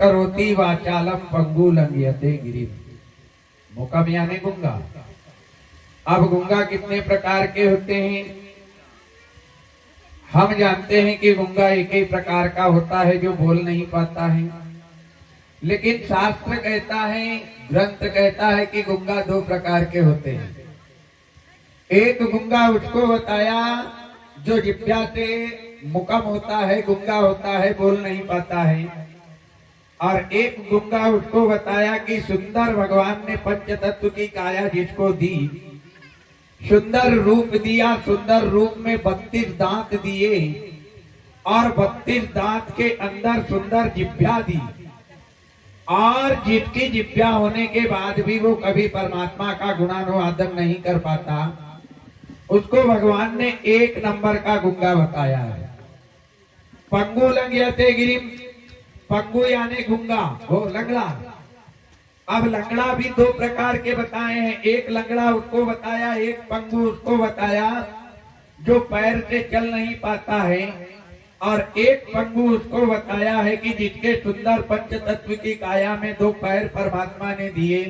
करोति वाचालम पंगु लंघयते गिरिम। मुकम यानी गुंगा। अब गुंगा कितने प्रकार के होते हैं? हम जानते हैं कि गुंगा एक ही प्रकार का होता है जो बोल नहीं पाता है, लेकिन शास्त्र कहता है, ग्रंथ कहता है कि गुंगा दो प्रकार के होते हैं। एक गुंगा उसको बताया जो जिह्वा से मुकम होता है, गुंगा होता है, बोल नहीं पाता है। और एक गुंगा उसको बताया कि सुंदर भगवान ने पंच तत्व की काया जिसको दी, सुंदर रूप दिया, सुंदर रूप में 32 दांत दिए और 32 दांत के अंदर सुंदर जिह्वा दी, और जिसकी जिह्वा होने के बाद भी वो कभी परमात्मा का गुणानुवादन नहीं कर पाता, उसको भगवान ने एक नंबर का गुंगा बताया है। पंगु लंघयते गिरिम, पंगु यानी गुंगा, वो लंगड़ा। अब लंगड़ा भी दो प्रकार के बताए हैं। एक लंगड़ा उसको बताया, एक पंगु उसको बताया जो पैर से चल नहीं पाता है, और एक पंगु उसको बताया है कि जिसके सुंदर पंच तत्व की काया में दो पैर परमात्मा ने दिए,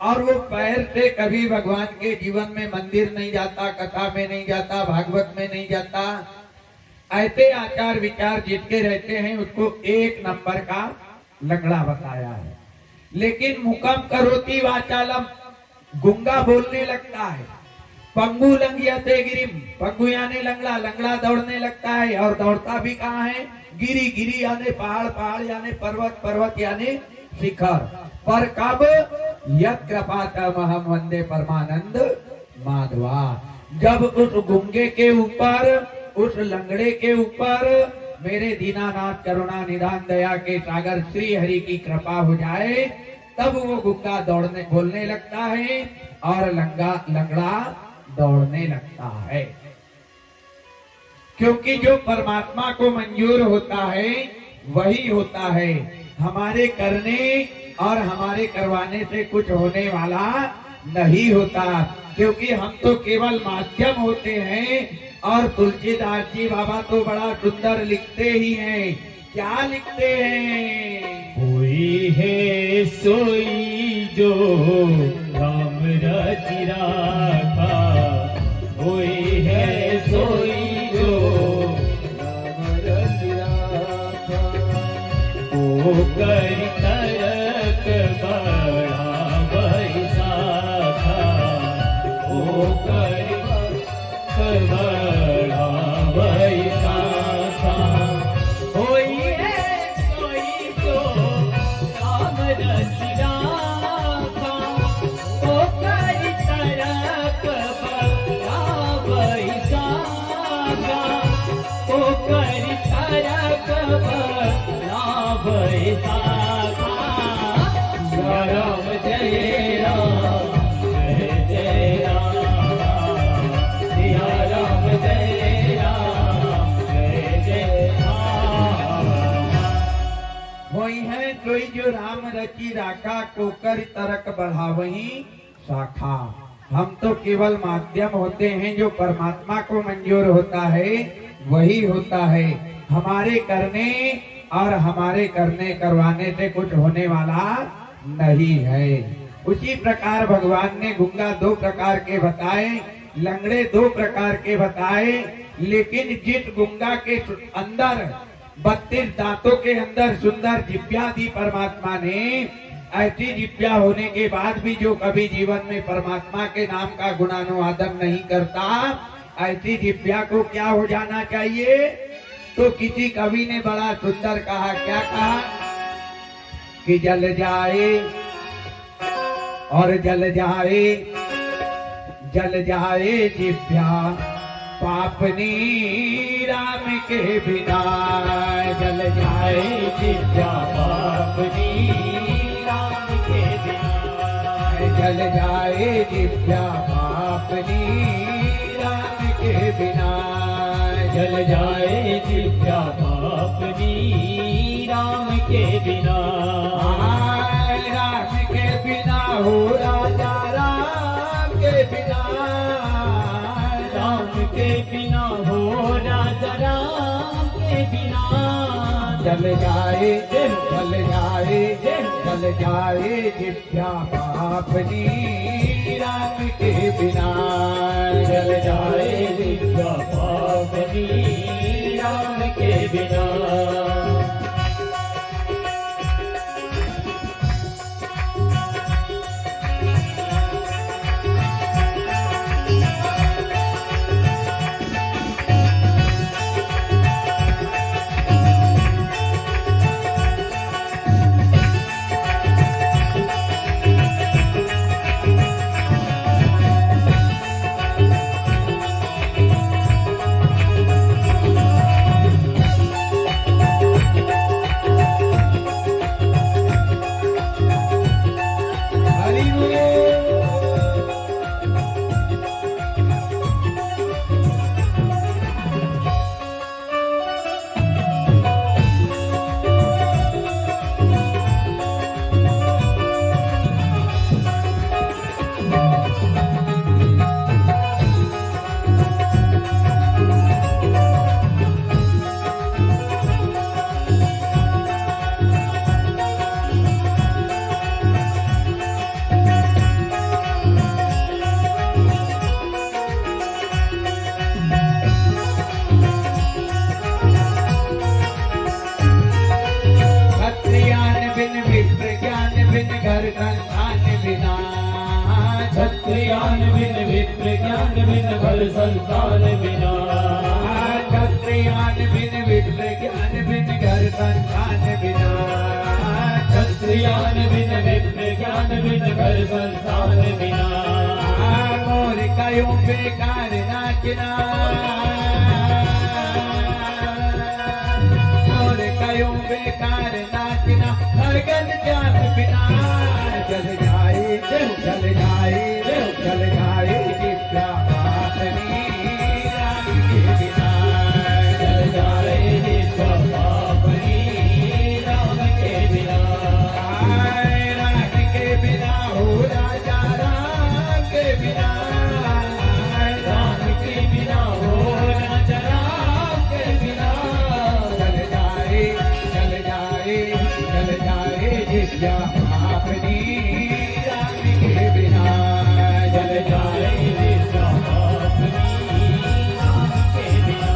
और वो पैर से कभी भगवान के जीवन में मंदिर नहीं जाता, कथा में नहीं जाता, भागवत में नहीं जाता। ऐसे आचार विचार जिसके रहते हैं उसको एक नंबर का लंगड़ा बताया है। लेकिन मुकम करोति वाचालम, गुंगा बोलने लगता है। पंगु लंघयते गिरिम, पंगु यानी लंगड़ा, लंगड़ा दौड़ने लगता है, और दौड़ता भी कहाँ है? गिरी, गिरी यानी पहाड़, पहाड़ यानी पर्वत, पर्वत यानी शिखर। पर कब? यत् कृपातमहं वंदे परमानंद माधवा। जब उस गुंगे के ऊपर, उस लंगड़े के ऊपर मेरे दीनानाथ करुणा निधान दया के सागर श्री हरि की कृपा हो जाए, तब वो गुंगा दौड़ने बोलने लगता है और लंगड़ा दौड़ने लगता है। क्योंकि जो परमात्मा को मंजूर होता है वही होता है। हमारे करने और हमारे करवाने से कुछ होने वाला नहीं होता, क्योंकि हम तो केवल माध्यम होते हैं। और तुलसीदास जी बाबा तो बड़ा सुंदर लिखते ही हैं। क्या लिखते हैं? कोई है सोई जो राम रचि राखा, कोई है सोई जो राम रचि राखा, को कर तरक बड़ा बैसाखा, को कर बड़ा बैसाखा। कोई है सोई जो राम रचि राखा, को कर तरक बड़ा बैसाखा, को कर तरक बड़ा बैसाखा। जय राम जय राम, जय जय राम, सिया राम जय राम, जय जय राम। वही है कोई जो राम रचि राखा, कोकर तरक बढ़ावही शाखा। हम तो केवल माध्यम होते हैं, जो परमात्मा को मंजूर होता है वही होता है। हमारे करने और हमारे करने करवाने से कुछ होने वाला नहीं है। उसी प्रकार भगवान ने गुंगा दो प्रकार के बताए, लंगड़े दो प्रकार के बताए, लेकिन जिस गुंगा के अंदर 32 दांतों के अंदर सुंदर जिह्वा दी परमात्मा ने, ऐसी जिह्वा होने के बाद भी जो कभी जीवन में परमात्मा के नाम का गुणानुवादन नहीं करता, ऐसी जिह्वा को क्या हो जाना चाहिए? तो किसी कवि ने बड़ा सुंदर कहा, क्या कहा? कि जल जाए और जल जाए, जल जाए जिह्वा पापनी राम के बिना, जल जाए जिह्वा पापनी राम के बिना, जल जाए जिह्वा पापनी राम के बिना, जल जाए जिह्वा पापनी राम के बिना। राम के बिना हो राजा, राम के बिना, राम के बिना हो राजा, राम के बिना। जल जल जाए जल जाए जिभ्या पापनी राम के बिना जल जाए जिभ्या पापनी राम के बिना हरि बोल। क्षत्रियान बिन विप्र ज्ञान बिन घर संतान बिना क्षत्रियान बिन विप्र ज्ञान बिन घर संतान बिना क्षत्रियान बिन विप्र ज्ञान बिन घर संतान बिना क्षत्रियान बिन विप्र ज्ञान बिन घर संतान बिना मोर कयो बेकार नाचना मोर कयो बेकार नाचना लगन जात बिना जल जाए जल जाए जिभ्या पापनी राम के बिना जल जाए जिभ्या पापनी राम के बिना राम के बिना हो राजा राम के बिना राम के बिना हो राजा राम के बिना जल जाए जिभ्या पापनी राम के बिना जल जाए जिभ्या पापनी राम के बिना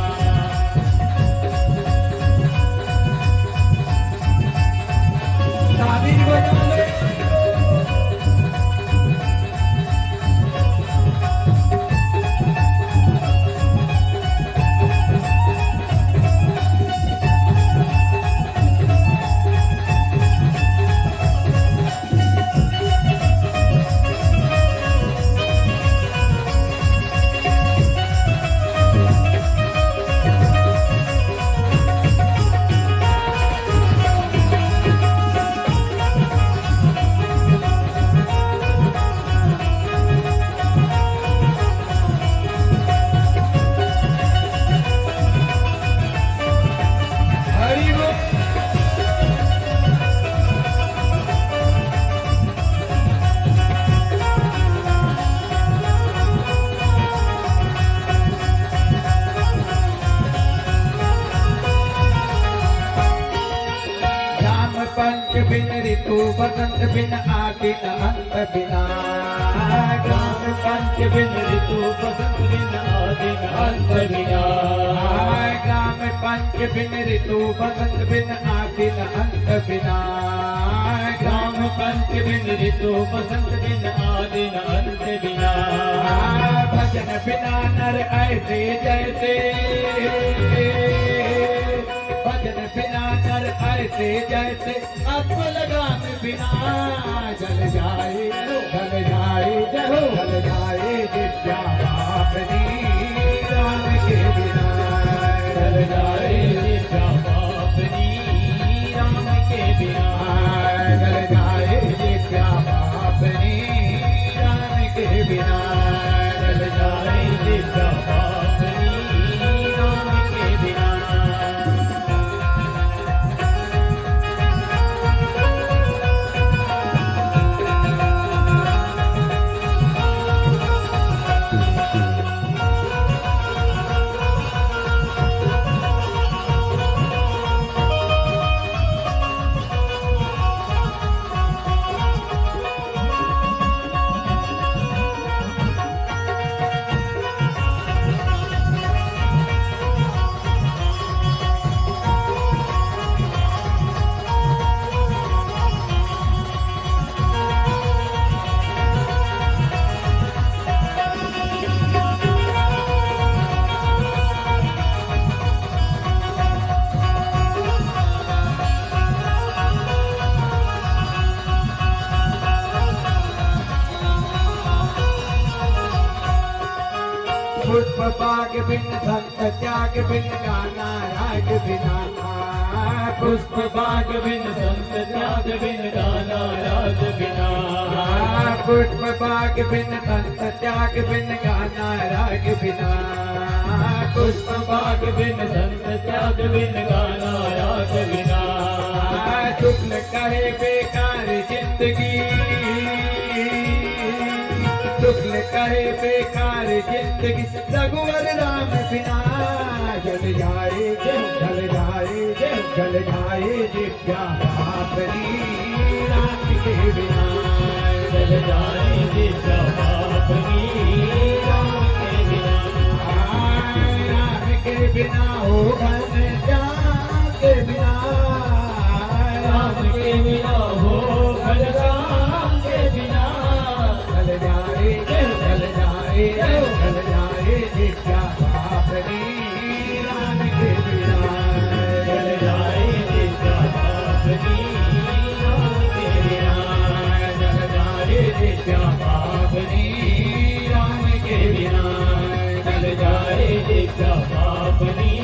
ताबीर बजा ले हरि बोल। राम पंच बिन ऋतु बसंत बिन आदिन अंत बिना राम पंच बिन ऋतु बसंत बिन आदिन अंत बिना राम पंच बिन ऋतु बसंत बिन आदिन अंत बिना राम पंच बिन ऋतु बसंत बिन आदिन अंत बिना भजन बिना नर ऐसे जैसे भजन बिना नर ऐसे जैसे अत्व लगान बिना जल जाए जिभ्या पापनी राम के बिना जल जाए जिभ्या पापनी राम के बिना जल जाए जिभ्या पापनी राम के बिना जल जाए जिभ्या पापनी राम के बिना बाग बिन संत त्याग बिन गाना राग बिना। पुष्प बाग बिन संत त्याग बिन गाना राग बिना। पुष्प बाग बिन संत त्याग बिन गाना राग बिना। पुष्प बाग बिन संत त्याग बिन गाना राग बिना। शुक्ल कहे बेकार जिंदगी, शुक्ल कहे बेकार जिंदगी, रघुवर राम बिना। जल जाए जल जाए जल जाए जिज्ञा बापरी राम के बिना। जल जाए जिज्ञा बापरी राम के बिना। राम के बिना हो घन श्याम के बिना। राम के बिना हो घन श्याम के बिना। जल जाए जिज्ञा बापरी राम के बिना। जल जाए जिज्ञा बापरी राम के बिना। जल जाए जिज्ञा बापरी राम के बिना। जल जाए जिज्ञा बापरी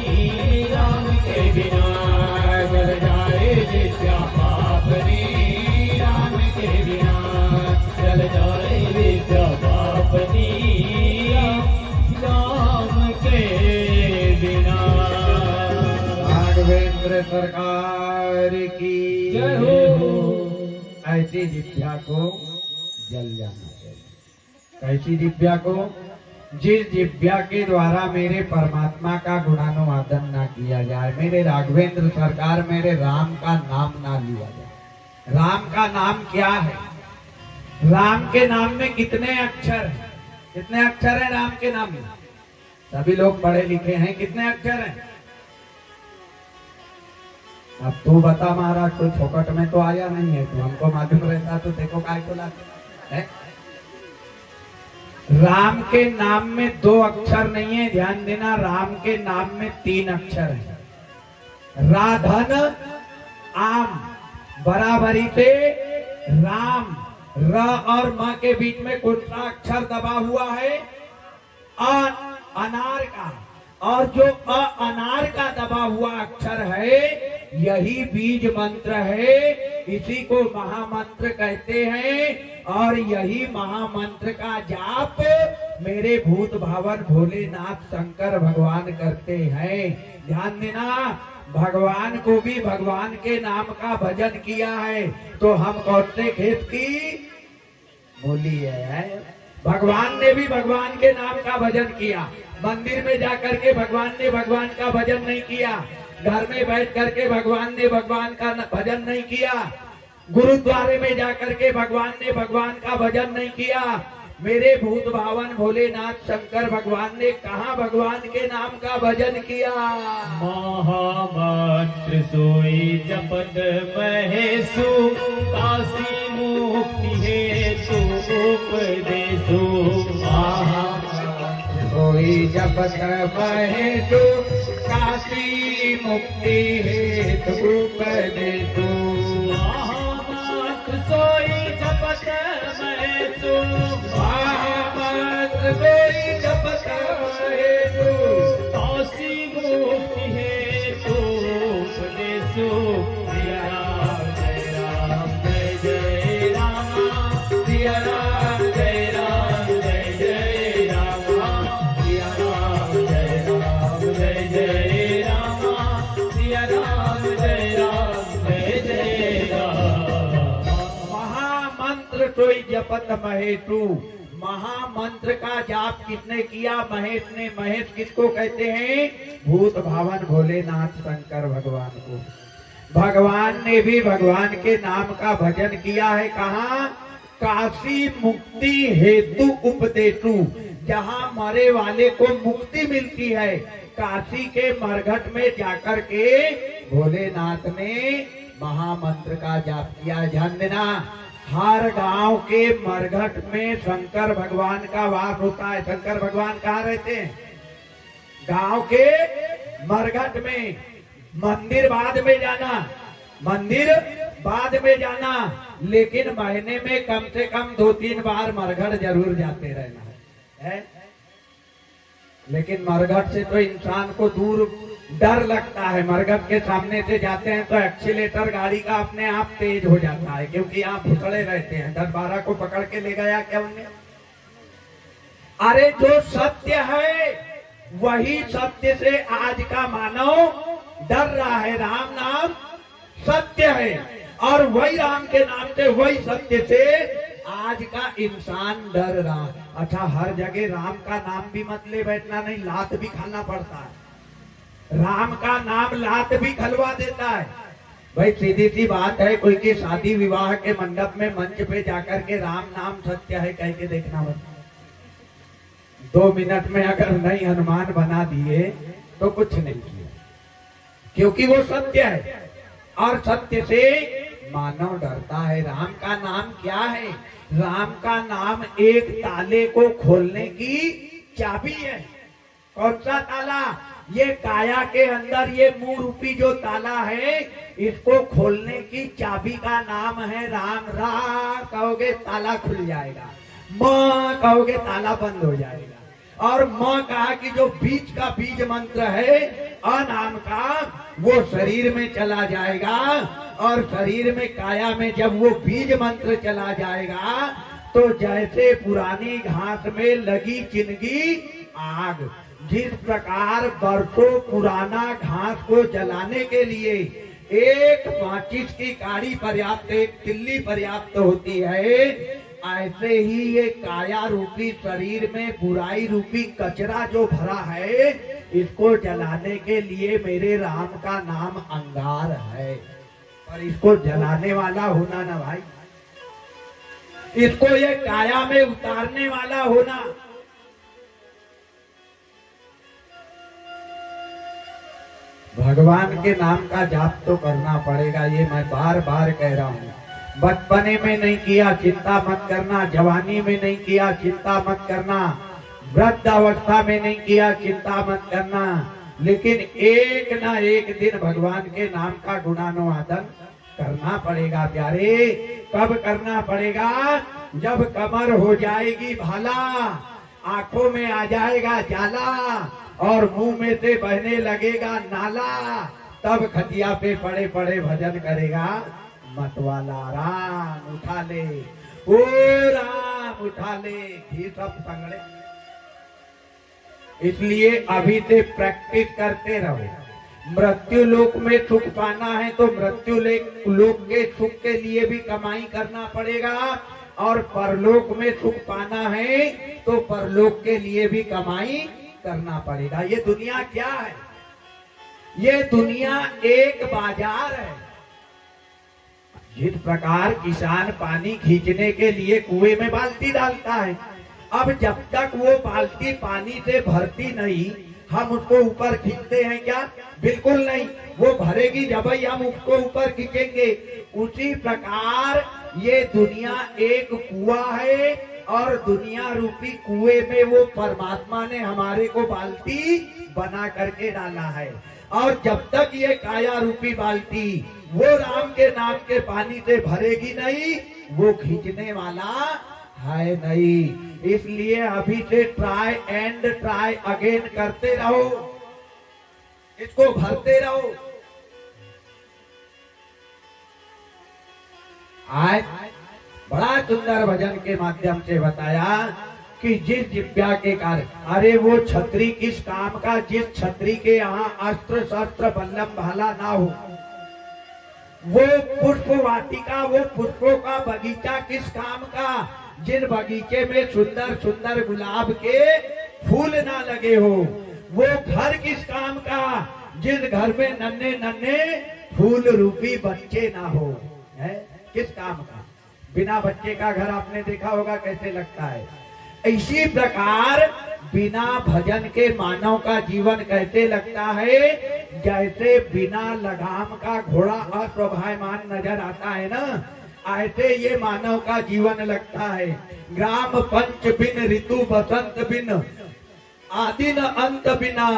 राम के बिना। जल जाए जिज्ञा बापरी राम के बिना। जल जाए जिज्ञा बापरी राम के बिना। राघवेंद्र सरकार की जय हो। ऐसी जिज्ञा को जल जाना चाहिए। कैसी जिज्ञा को? जिस जिज्ञा के द्वारा मेरे परमात्मा का गुणानुवादन ना किया जाए, मेरे राघवेंद्र सरकार मेरे राम का नाम ना लिया जाए। राम का नाम क्या है? राम के नाम में कितने अक्षर हैं? कितने अक्षर हैं राम के नाम में? सभी लोग पढ़े लिखे हैं, कितने अक्षर हैं? अब तू बता महाराज, कोई फोकट में तो आया नहीं है, तू हमको मालूम रहता तो देखो काय को लाते है। राम के नाम में 2 अक्षर नहीं है, ध्यान देना। राम के नाम में 3 अक्षर है। राधन आम बराबरी पे राम, र और म के बीच में कौन सा अक्षर दबा हुआ है? अनार का। और जो अनार का दबा हुआ अक्षर है, यही बीज मंत्र है। इसी को महामंत्र कहते हैं। और यही महामंत्र का जाप मेरे भूत भावन भोलेनाथ शंकर भगवान करते हैं। ध्यान देना, भगवान को भी भगवान के नाम का भजन किया है। तो हम कौन से खेत की मूली है? भगवान ने भी भगवान के नाम का भजन किया। मंदिर में जाकर के भगवान ने भगवान का भजन नहीं किया। घर में बैठ करके भगवान ने भगवान का भजन नहीं किया। गुरुद्वारे में जाकर के भगवान ने भगवान का भजन नहीं किया। मेरे भूत भावन भोलेनाथ शंकर भगवान ने कहा भगवान के नाम का भजन किया? महामंत्र सोई जपत महेशु, काशी मुक्ति हेतु उपदेशु। कोई जपत महेशु, काशी मुक्ति हेतु उपदेशु। महामंत्र सोई जपत महेशु, महामंत्र सोई जपत महेशु, काशी मुक्ति हेतु उपदेशु। सिया राम जय राम जय जय राम। सिया राम जय राम जय जय राम। सिया राम जय राम जय जय राम। सिया राम जय राम जय जय राम। महामंत्र सोई जपत महेशु। महामंत्र का जाप किसने किया? महेश ने। महेश किसको कहते हैं? भूत भावन भोलेनाथ शंकर भगवान को। भगवान ने भी भगवान के नाम का भजन किया है। कहाँ? काशी मुक्ति हेतु उपदेशु। जहाँ मरे वाले को मुक्ति मिलती है, काशी के मरघट में जाकर के भोलेनाथ ने महामंत्र का जाप किया। ध्यान देना, हर गांव के मरघट में शंकर भगवान का वास होता है। शंकर भगवान कहाँ रहते हैं? गांव के मरघट में। मंदिर बाद में जाना, मंदिर बाद में जाना, लेकिन महीने में कम से कम 2-3 बार मरघट जरूर जाते रहना है। लेकिन मरघट से तो इंसान को दूर डर लगता है। मरघट के सामने से जाते हैं तो एक्सीलेटर गाड़ी का अपने आप तेज हो जाता है, क्योंकि यहाँ भुतड़े रहते हैं। 10-12 को पकड़ के ले गया क्या उन्हें? अरे जो सत्य है वही सत्य से आज का मानव डर रहा है। राम नाम सत्य है और वही राम के नाम से, वही सत्य से आज का इंसान डर रहा है। अच्छा, हर जगह राम का नाम भी मत ले बैठना, नहीं लात भी खाना पड़ता है। राम का नाम लात भी खलवा देता है। भाई सीधी सी बात है, कोई की शादी विवाह के मंडप में मंच पे जाकर के राम नाम सत्य है कह के देखना बस। 2 मिनट में अगर नहीं हनुमान बना दिए तो कुछ नहीं किया, क्योंकि वो सत्य है और सत्य से मानव डरता है। राम का नाम क्या है? राम का नाम एक ताले को खोलने की चाबी है। कौन सा ताला? ये काया के अंदर ये मुंह रूपी जो ताला है, इसको खोलने की चाबी का नाम है राम। रा कहोगे ताला खुल जाएगा, म कहोगे ताला बंद हो जाएगा। और म कहा कि जो बीज का बीज मंत्र है अ नाम का, वो शरीर में चला जाएगा। और शरीर में काया में जब वो बीज मंत्र चला जाएगा तो जैसे पुरानी घास में लगी चिनगी आग, जिस प्रकार बरसों पुराना घास को जलाने के लिए एक माचिस की काड़ी पर्याप्त, एक तिल्ली पर्याप्त होती है, ऐसे ही ये काया रूपी शरीर में बुराई रूपी कचरा जो भरा है, इसको जलाने के लिए मेरे राम का नाम अंगार है। पर इसको जलाने वाला होना ना भाई, इसको ये काया में उतारने वाला होना। भगवान के नाम का जाप तो करना पड़ेगा, ये मैं बार बार कह रहा हूँ। बचपने में नहीं किया चिंता मत करना, जवानी में नहीं किया चिंता मत करना, वृद्धावस्था में नहीं किया चिंता मत करना, लेकिन एक ना एक दिन भगवान के नाम का गुणानुवादन करना पड़ेगा प्यारे। कब करना पड़ेगा? जब कमर हो जाएगी भाला, आंखों में आ जाएगा जाला और मुंह में से बहने लगेगा नाला, तब खटिया पे पड़े पड़े भजन करेगा मतवाला। राम उठा ले, ओ राम उठा ले, घी सब संगड़े। इसलिए अभी से प्रैक्टिस करते रहो। मृत्यु लोक में सुख पाना है तो मृत्यु लोक के सुख के लिए भी कमाई करना पड़ेगा, और परलोक में सुख पाना है तो परलोक के लिए भी कमाई करना पड़ेगा। ये दुनिया क्या है? ये दुनिया एक बाजार है। जिस प्रकार किसान पानी खींचने के लिए कुएं में बाल्टी डालता है, अब जब तक वो बाल्टी पानी से भरती नहीं, हम उसको ऊपर खींचते हैं क्या? बिल्कुल नहीं। वो भरेगी जब ही हम उसको ऊपर खींचेंगे। उसी प्रकार ये दुनिया एक कुआं है और दुनिया रूपी कुएं में वो परमात्मा ने हमारे को बाल्टी बना करके डाला है। और जब तक ये काया रूपी बाल्टी वो राम के नाम के पानी से भरेगी नहीं, वो खींचने वाला है नहीं। इसलिए अभी से ट्राई एंड ट्राई अगेन करते रहो, इसको भरते रहो। आज बड़ा सुंदर भजन के माध्यम से बताया कि जिस दिव्या के कार्य, अरे वो छतरी किस काम का जिस छतरी के यहाँ अस्त्र शस्त्र बल्लम भाला ना हो, वो पुष्प वाटिका, वो पुष्पों का बगीचा किस काम का जिन बगीचे में सुंदर सुंदर गुलाब के फूल ना लगे हो, वो घर किस काम का जिस घर में नन्हे नन्हे फूल रूपी बच्चे ना हो, है किस काम का? बिना बच्चे का घर आपने देखा होगा कैसे लगता है। इसी प्रकार बिना भजन के मानव का जीवन कैसे लगता है? जैसे बिना लगाम का घोड़ा अस्वाभाविक नजर आता है ना, ऐसे ये मानव का जीवन लगता है। ग्राम पंच बिन ऋतु बसंत बिन आदि न अंत बिना,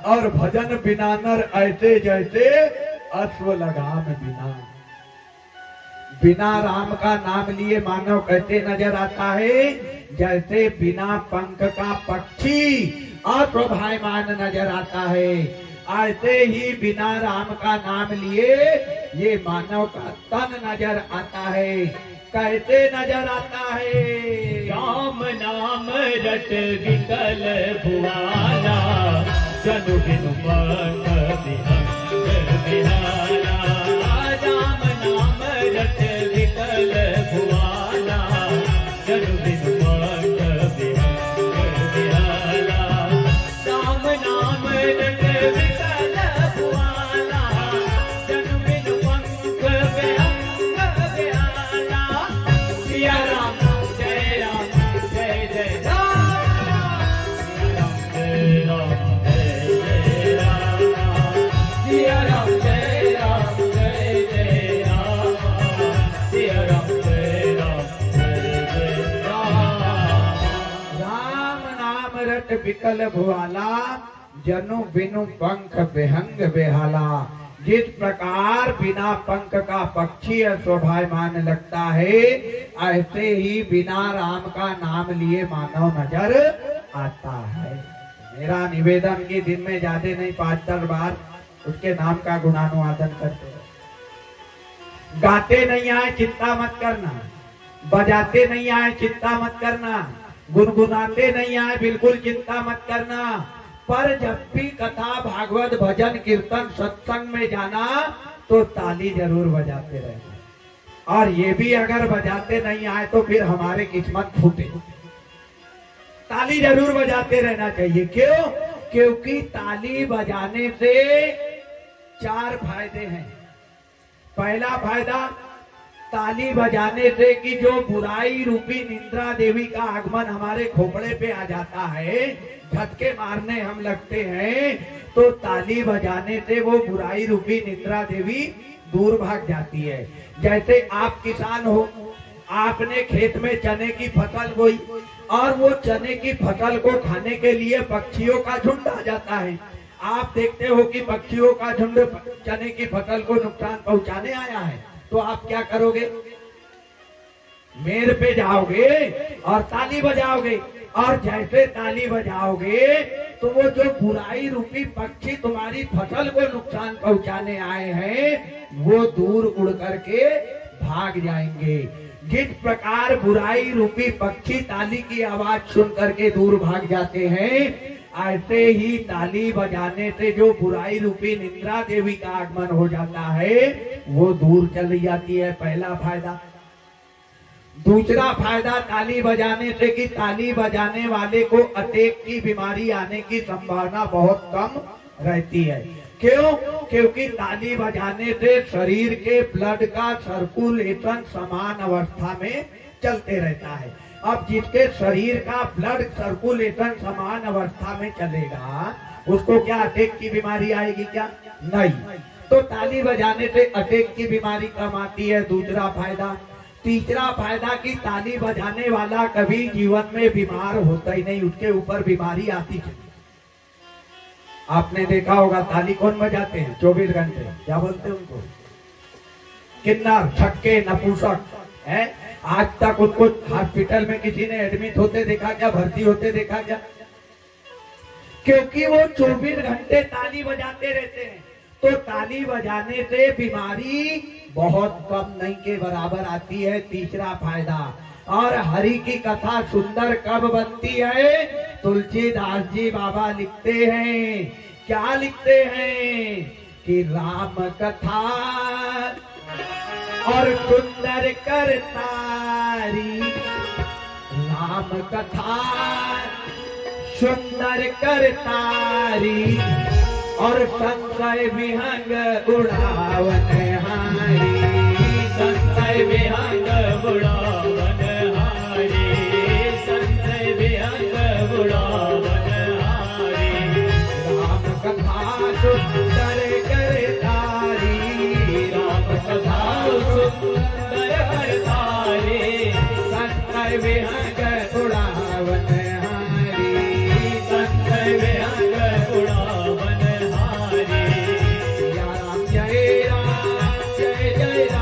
और भजन बिना नर ऐसे जैसे अश्व लगाम बिना। बिना राम का नाम लिए मानव कैसे नजर आता है? जैसे बिना पंख का पक्षी अशोभायमान नजर आता है। ऐसे ही बिना राम का नाम लिए ये मानव का तन नजर आता है। कैसे नजर आता है? राम नाम रट विकल भुआला, जनु बिनु पंख विहंग विहाला। राम नाम रट विकल भुआला, जनु बिनु पंख विहंग विहाला। राम नाम रट विकल भुआला, जनु बिनु पंख विहंग विहाला। सिया राम जय राम जय जय राम, सिया राम जय राम जय राम, सिया राम जय राम जय जय राम, सिया राम जय राम जय जय राम। राम नाम रट विकल भुआला, जनु बिनु पंख विहंग बेहाला। जिस प्रकार बिना पंख का पक्षी अशोभायमान लगता है, ऐसे ही बिना राम का नाम लिए मानव नजर आता है। मेरा निवेदन कि दिन में ज्यादा नहीं 5-10 बार उसके नाम का गुणानुवादन करते रहो। गाते नहीं आए चिंता मत करना, बजाते नहीं आए चिंता मत करना, गुनगुनाते नहीं आए बिल्कुल चिंता मत करना। पर जब भी कथा भागवत भजन कीर्तन सत्संग में जाना तो ताली जरूर बजाते रहना। और ये भी अगर बजाते नहीं आए तो फिर हमारे किस्मत फूटे। ताली जरूर बजाते रहना चाहिए। क्यों? क्योंकि ताली बजाने से 4 फायदे हैं। पहला फायदा ताली बजाने से कि जो बुराई रूपी निंद्रा देवी का आगमन हमारे खोपड़े पे आ जाता है, झटके मारने हम लगते हैं, तो ताली बजाने से वो बुराई रूपी निंद्रा देवी दूर भाग जाती है। जैसे आप किसान हो, आपने खेत में चने की फसल बोई और वो चने की फसल को खाने के लिए पक्षियों का झुंड आ जाता है। आप देखते हो कि पक्षियों का झुंड चने की फसल को नुकसान पहुंचाने आया है, तो आप क्या करोगे? मेड़ पे जाओगे और ताली बजाओगे, और जैसे ताली बजाओगे तो वो जो बुराई रूपी पक्षी तुम्हारी फसल को नुकसान पहुंचाने आए हैं वो दूर उड़ करके भाग जाएंगे। जिस प्रकार बुराई रूपी पक्षी ताली की आवाज सुन करके दूर भाग जाते हैं, ऐसे ही ताली बजाने से जो बुराई रूपी निंद्रा देवी का आगमन हो जाता है वो दूर चली जाती है। पहला फायदा। दूसरा फायदा ताली बजाने से कि ताली बजाने वाले को अटैक की बीमारी आने की संभावना बहुत कम रहती है। क्यों? क्योंकि ताली बजाने से शरीर के ब्लड का सर्कुलेशन समान अवस्था में चलते रहता है। अब जिसके शरीर का ब्लड सर्कुलेशन समान अवस्था में चलेगा उसको क्या अटैक की बीमारी आएगी? क्या नहीं। तो ताली बजाने से अटैक की बीमारी कम आती है। दूसरा फायदा। तीसरा फायदा कि ताली बजाने वाला कभी जीवन में बीमार होता ही नहीं, उसके ऊपर बीमारी आती है। आपने देखा होगा ताली कौन बजाते हैं? 24 घंटे। क्या बोलते हैं उनको? किन्नर, छक्के, नपुंसक है। आज तक उनको हॉस्पिटल में किसी ने एडमिट होते देखा क्या? भर्ती होते देखा क्या? क्योंकि वो 24 घंटे ताली बजाते रहते हैं। तो ताली बजाने से बीमारी बहुत कम नहीं के बराबर आती है। तीसरा फायदा। और हरि की कथा सुंदर कब बनती है? तुलसीदास जी बाबा लिखते हैं, क्या लिखते हैं कि राम कथा और सुंदर करतारी, राम कथा सुंदर करतारी और संशय विहंग उड़ावन हारी, संशय विहंग उड़ावन हारी, संशय विहंग उड़ावन हारी। राम कथा सुंदर करतारी, राम कथा सुंदर करतारी, संशय विहंग उड़ावन हारी, संशय विहंग उड़ावन हारी। जय राम जय राम जय जय राम।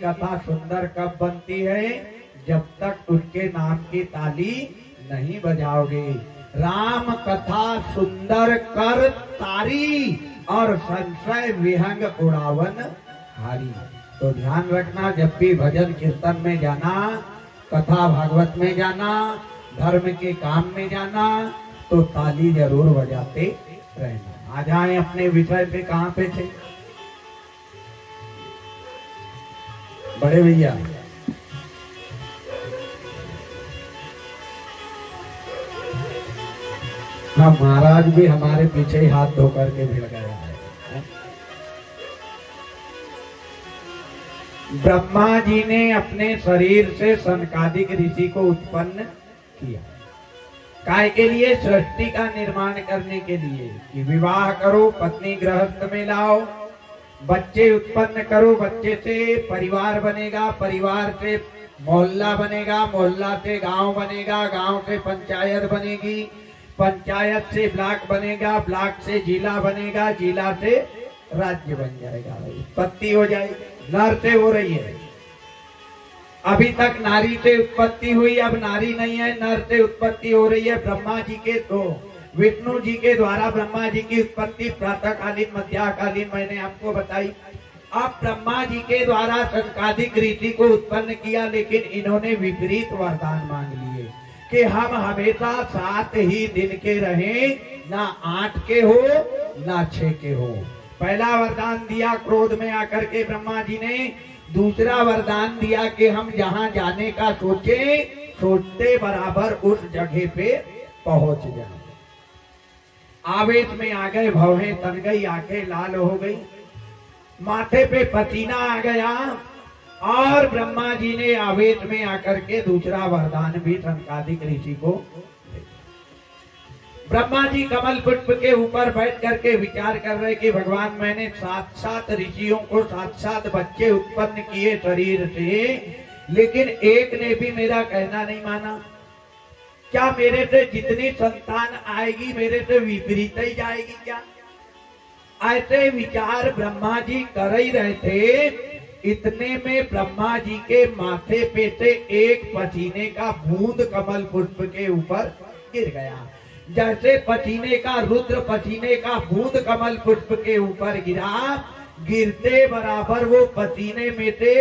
कथा सुंदर कब बनती है? जब तक उसके नाम की ताली नहीं बजाओगे। राम कथा सुंदर कर तारी और संशय विहंग उड़ावन हारी। तो ध्यान रखना, जब भी भजन कीर्तन में जाना, कथा भागवत में जाना, धर्म के काम में जाना, तो ताली जरूर बजाते रहना। आ जाए अपने विषय पे। कहाँ पे थे बड़े भैया? हाँ, महाराज भी हमारे पीछे ही हाथ धो करके भिड़ गया है। ब्रह्मा जी ने अपने शरीर से सनकादिक ऋषि को उत्पन्न किया। काय के लिए? सृष्टि का निर्माण करने के लिए, कि विवाह करो, पत्नी गृहस्थ में लाओ, बच्चे उत्पन्न करो, बच्चे से परिवार बनेगा, परिवार से मोहल्ला बनेगा, मोहल्ला से गांव बनेगा, गांव से पंचायत बनेगी, पंचायत से ब्लॉक बनेगा, ब्लॉक से जिला बनेगा, जिला से राज्य बन जाएगा, उत्पत्ति हो जाएगी। नर से हो रही है, अभी तक नारी से उत्पत्ति हुई, अब नारी नहीं है, नर से उत्पत्ति हो रही है। ब्रह्मा जी के तो विष्णु जी के द्वारा ब्रह्मा जी की उत्पत्ति प्रातःकालीन, मध्याकालीन मैंने आपको बताई। अब ब्रह्मा जी के द्वारा सनकादिक ऋषि को उत्पन्न किया, लेकिन इन्होंने विपरीत वरदान मांग लिए कि हम हमेशा 7 ही दिन के रहें, ना 8 के हो ना 6 के हो। पहला वरदान दिया क्रोध में आकर के ब्रह्मा जी ने। दूसरा वरदान दिया कि हम जहां जाने का सोचते बराबर उस जगह पे पहुंच जाए। आवेश में आ गए, भवें तन गई, आंखें लाल हो गई, माथे पे पसीना आ गया, और ब्रह्मा जी ने आवेश में आकर के दूसरा वरदान भी सनकादिक ऋषि को। ब्रह्मा जी कमल पुष्प के ऊपर बैठ करके विचार कर रहे कि भगवान, मैंने 7 ऋषियों को 7 बच्चे उत्पन्न किए शरीर से, लेकिन एक ने भी मेरा कहना नहीं माना। क्या मेरे से जितनी संतान आएगी मेरे से विपरीत ही जाएगी क्या? ऐसे विचार ब्रह्मा जी कर ही रहे थे। इतने में ब्रह्मा जी के माथे पे से एक पसीने का बूंद कमल पुष्प के ऊपर गिर गया। जैसे पसीने का, रुद्र पसीने का बूंद कमल पुष्प के ऊपर गिरा, गिरते बराबर वो पसीने में से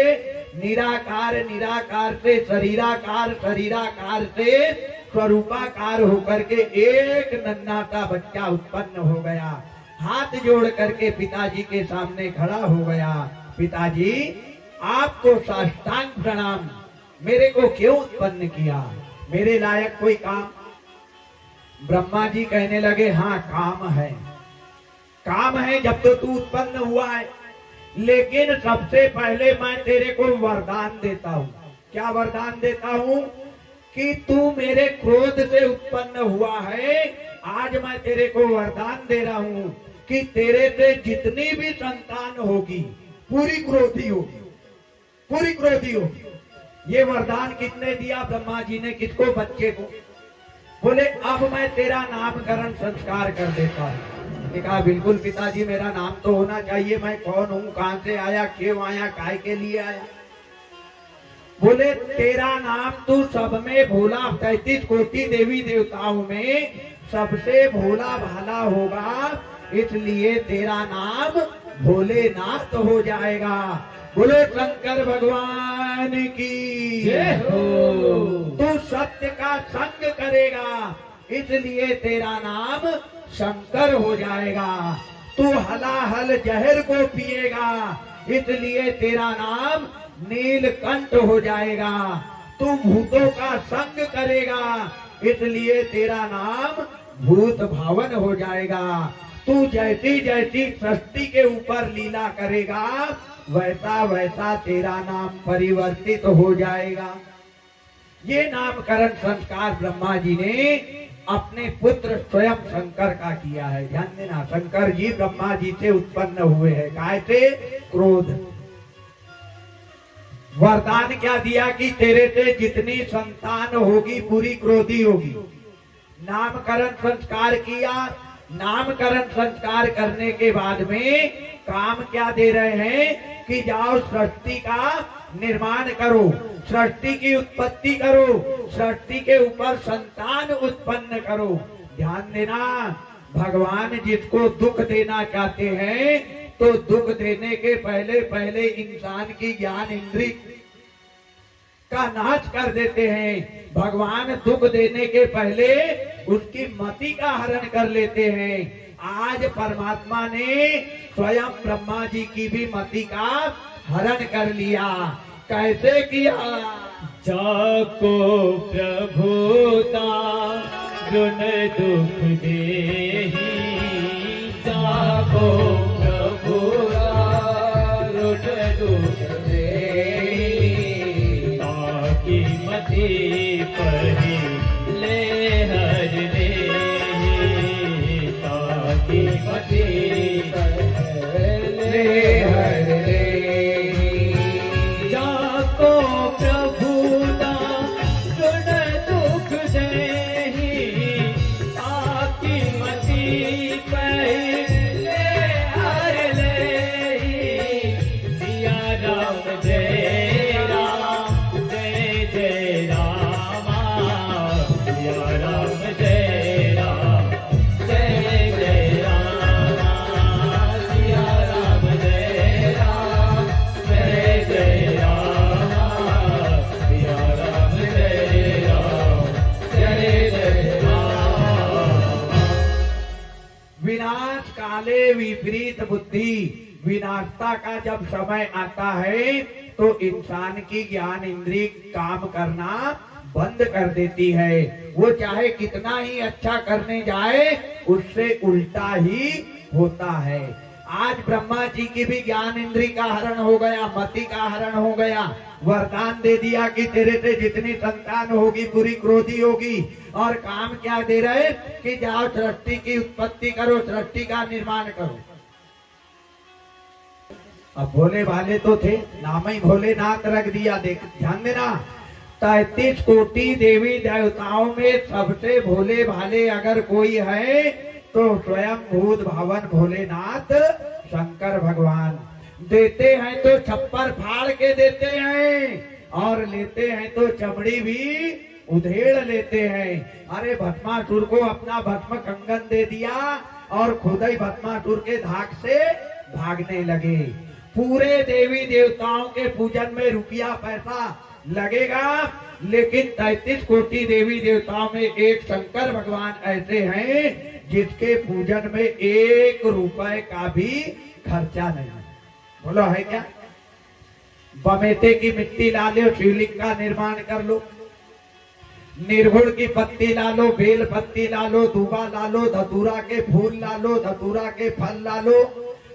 निराकार, निराकार से शरीराकार, शरीराकार से स्वरूपाकार होकर के एक नन्हा सा बच्चा उत्पन्न हो गया। हाथ जोड़ करके पिताजी के सामने खड़ा हो गया। पिताजी, आपको साष्टांग प्रणाम, मेरे को क्यों उत्पन्न किया? मेरे लायक कोई काम? ब्रह्मा जी कहने लगे, हाँ काम है, काम है, जब तो तू उत्पन्न हुआ है, लेकिन सबसे पहले मैं तेरे को वरदान देता हूँ। क्या वरदान देता हूँ? कि तू मेरे क्रोध से उत्पन्न हुआ है। आज मैं तेरे को वरदान दे रहा हूँ कि तेरे से जितनी भी संतान होगी पूरी क्रोधी होगी, पूरी क्रोधी होगी। ये वरदान किसने दिया? ब्रह्मा जी ने। किसको? बच्चे को। बोले अब मैं तेरा नामकरण संस्कार कर देता हूँ। ने कहा बिल्कुल पिताजी, मेरा नाम तो होना चाहिए, मैं कौन हूँ, कहाँ से आया, क्यों आया, काय के लिए आया? बोले तेरा नाम तू सब में भोला, 33 कोटि देवी देवताओं में सबसे भोला भाला होगा, इसलिए तेरा नाम भोलेनाथ हो जाएगा। बोलो शंकर भगवान की जय हो। तू सत्य का संग करेगा, इसलिए तेरा नाम शंकर हो जाएगा। तू हलाहल जहर को पिएगा, इसलिए तेरा नाम नीलकंठ हो जाएगा। तू भूतों का संग करेगा, इसलिए तेरा नाम भूत भावन हो जाएगा। तू जैसी जैसी सृष्टि के ऊपर लीला करेगा, वैसा वैसा तेरा नाम परिवर्तित हो जाएगा। ये नामकरण संस्कार ब्रह्मा जी ने अपने पुत्र स्वयं शंकर का किया है। ध्यान देना, शंकर जी ब्रह्मा जी से उत्पन्न हुए हैं। काय से? क्रोध। वरदान क्या दिया कि तेरे से जितनी संतान होगी पूरी क्रोधी होगी। नामकरण संस्कार किया। नामकरण संस्कार करने के बाद में काम क्या दे रहे हैं कि जाओ सृष्टि का निर्माण करो, सृष्टि की उत्पत्ति करो, सृष्टि के ऊपर संतान उत्पन्न करो। ध्यान देना, भगवान जिसको दुख देना चाहते हैं तो दुख देने के पहले पहले इंसान की ज्ञान इंद्रिय का नाश कर देते हैं। भगवान दुख देने के पहले उसकी मति का हरण कर लेते हैं। आज परमात्मा ने स्वयं ब्रह्मा जी की भी मति का हरण कर लिया। कैसे किया? जाको प्रभुता गुण दुख देहि, जाको प्रभुता गुण दुख देहि, ताकि मति परि ले हर लेहि, ताकि मति ले हर ले। जाको प्रभुता गुण दुख देहि, ताकि मति पहले हर लेहि। सिया राम जय राम, जय जय रामा, सिया राम जय राम, जय जय रामा, सिया राम जय राम, जय जय रामा, सिया राम जय राम, जय जय राम। विनाश काले विपरीत बुद्धि। विनाशता का जब समय आता है तो इंसान की ज्ञान इंद्रिय काम करना बंद कर देती है। वो चाहे कितना ही अच्छा करने जाए उससे उल्टा ही होता है। आज ब्रह्मा जी की भी ज्ञान इंद्रिय का हरण हो गया, मति का हरण हो गया। वरदान दे दिया कि तेरे से जितनी संतान होगी पूरी क्रोधी होगी। और काम क्या दे रहे कि जाओ सृष्टि की उत्पत्ति करो, सृष्टि का निर्माण करो। अब भोले भाले तो थे, नाम ही भोलेनाथ रख दिया। देख ध्यान देना, 33 कोटि देवी देवताओं में सबसे भोले भाले अगर कोई है तो स्वयं भूत भावन भोलेनाथ शंकर भगवान। देते हैं तो छप्पर फाड़ के देते हैं और लेते हैं तो चमड़ी भी उधेड़ लेते हैं। अरे भस्मासुर को अपना भस्म कंगन दे दिया और खुद ही भस्मासुर के धाक से भागने लगे। पूरे देवी देवताओं के पूजन में रुपया पैसा लगेगा, लेकिन 33 कोटि देवी देवताओं में एक शंकर भगवान ऐसे हैं जिसके पूजन में 1 रुपए का भी खर्चा नहीं। बोलो है क्या? बमेते की मिट्टी ला लो, शिवलिंग का निर्माण कर लो। निर्गुण की पत्ती ला लो, बेल पत्ती ला लो, दूबा ला लो, धतूरा के फूल ला लो, धतूरा के फल ला लो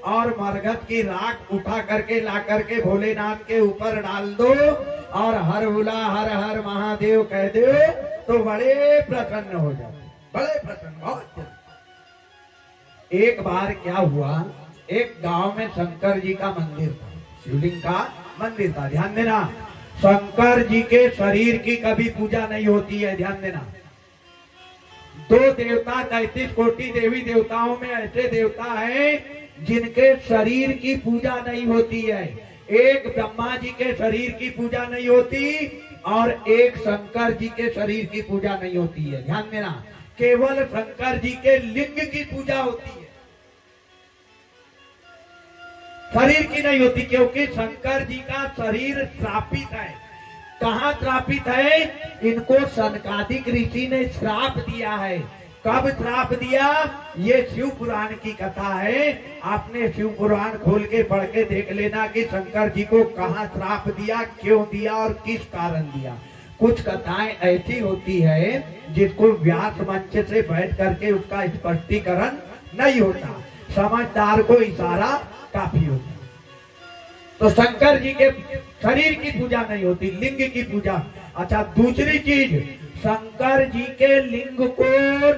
और मरघट की राख उठा करके ला करके भोलेनाथ के ऊपर डाल दो और हर हुला हर हर महादेव कह दो तो बड़े प्रसन्न हो जाते, बड़े प्रसन्न। बहुत एक बार क्या हुआ, एक गांव में शंकर जी का मंदिर था, शिवलिंग का मंदिर था। ध्यान देना, शंकर जी के शरीर की कभी पूजा नहीं होती है। ध्यान देना, 2 देवता 33 कोटि देवी देवताओं में ऐसे देवता हैं जिनके शरीर की पूजा नहीं होती है। एक ब्रह्मा जी के शरीर की पूजा नहीं होती और एक शंकर जी के शरीर की पूजा नहीं होती है। ध्यान देना, केवल शंकर जी के लिंग की पूजा होती है, शरीर की नहीं होती, क्योंकि शंकर जी का शरीर श्रापित है। कहाँ श्रापित है? इनको सनकादिक ऋषि ने श्राप दिया है। कब श्राप दिया? ये शिव पुराण की कथा है। आपने शिव पुराण खोल के पढ़ के देख लेना कि शंकर जी को कहाँ श्राप दिया, क्यों दिया और किस कारण दिया। कुछ कथाएं ऐसी होती है जिसको व्यास मंच से बैठ करके उसका स्पष्टीकरण नहीं होता, समझदार को इशारा काफी होता। तो शंकर जी के शरीर की पूजा नहीं होती, लिंग की पूजा। अच्छा, दूसरी चीज, शंकर जी के लिंग को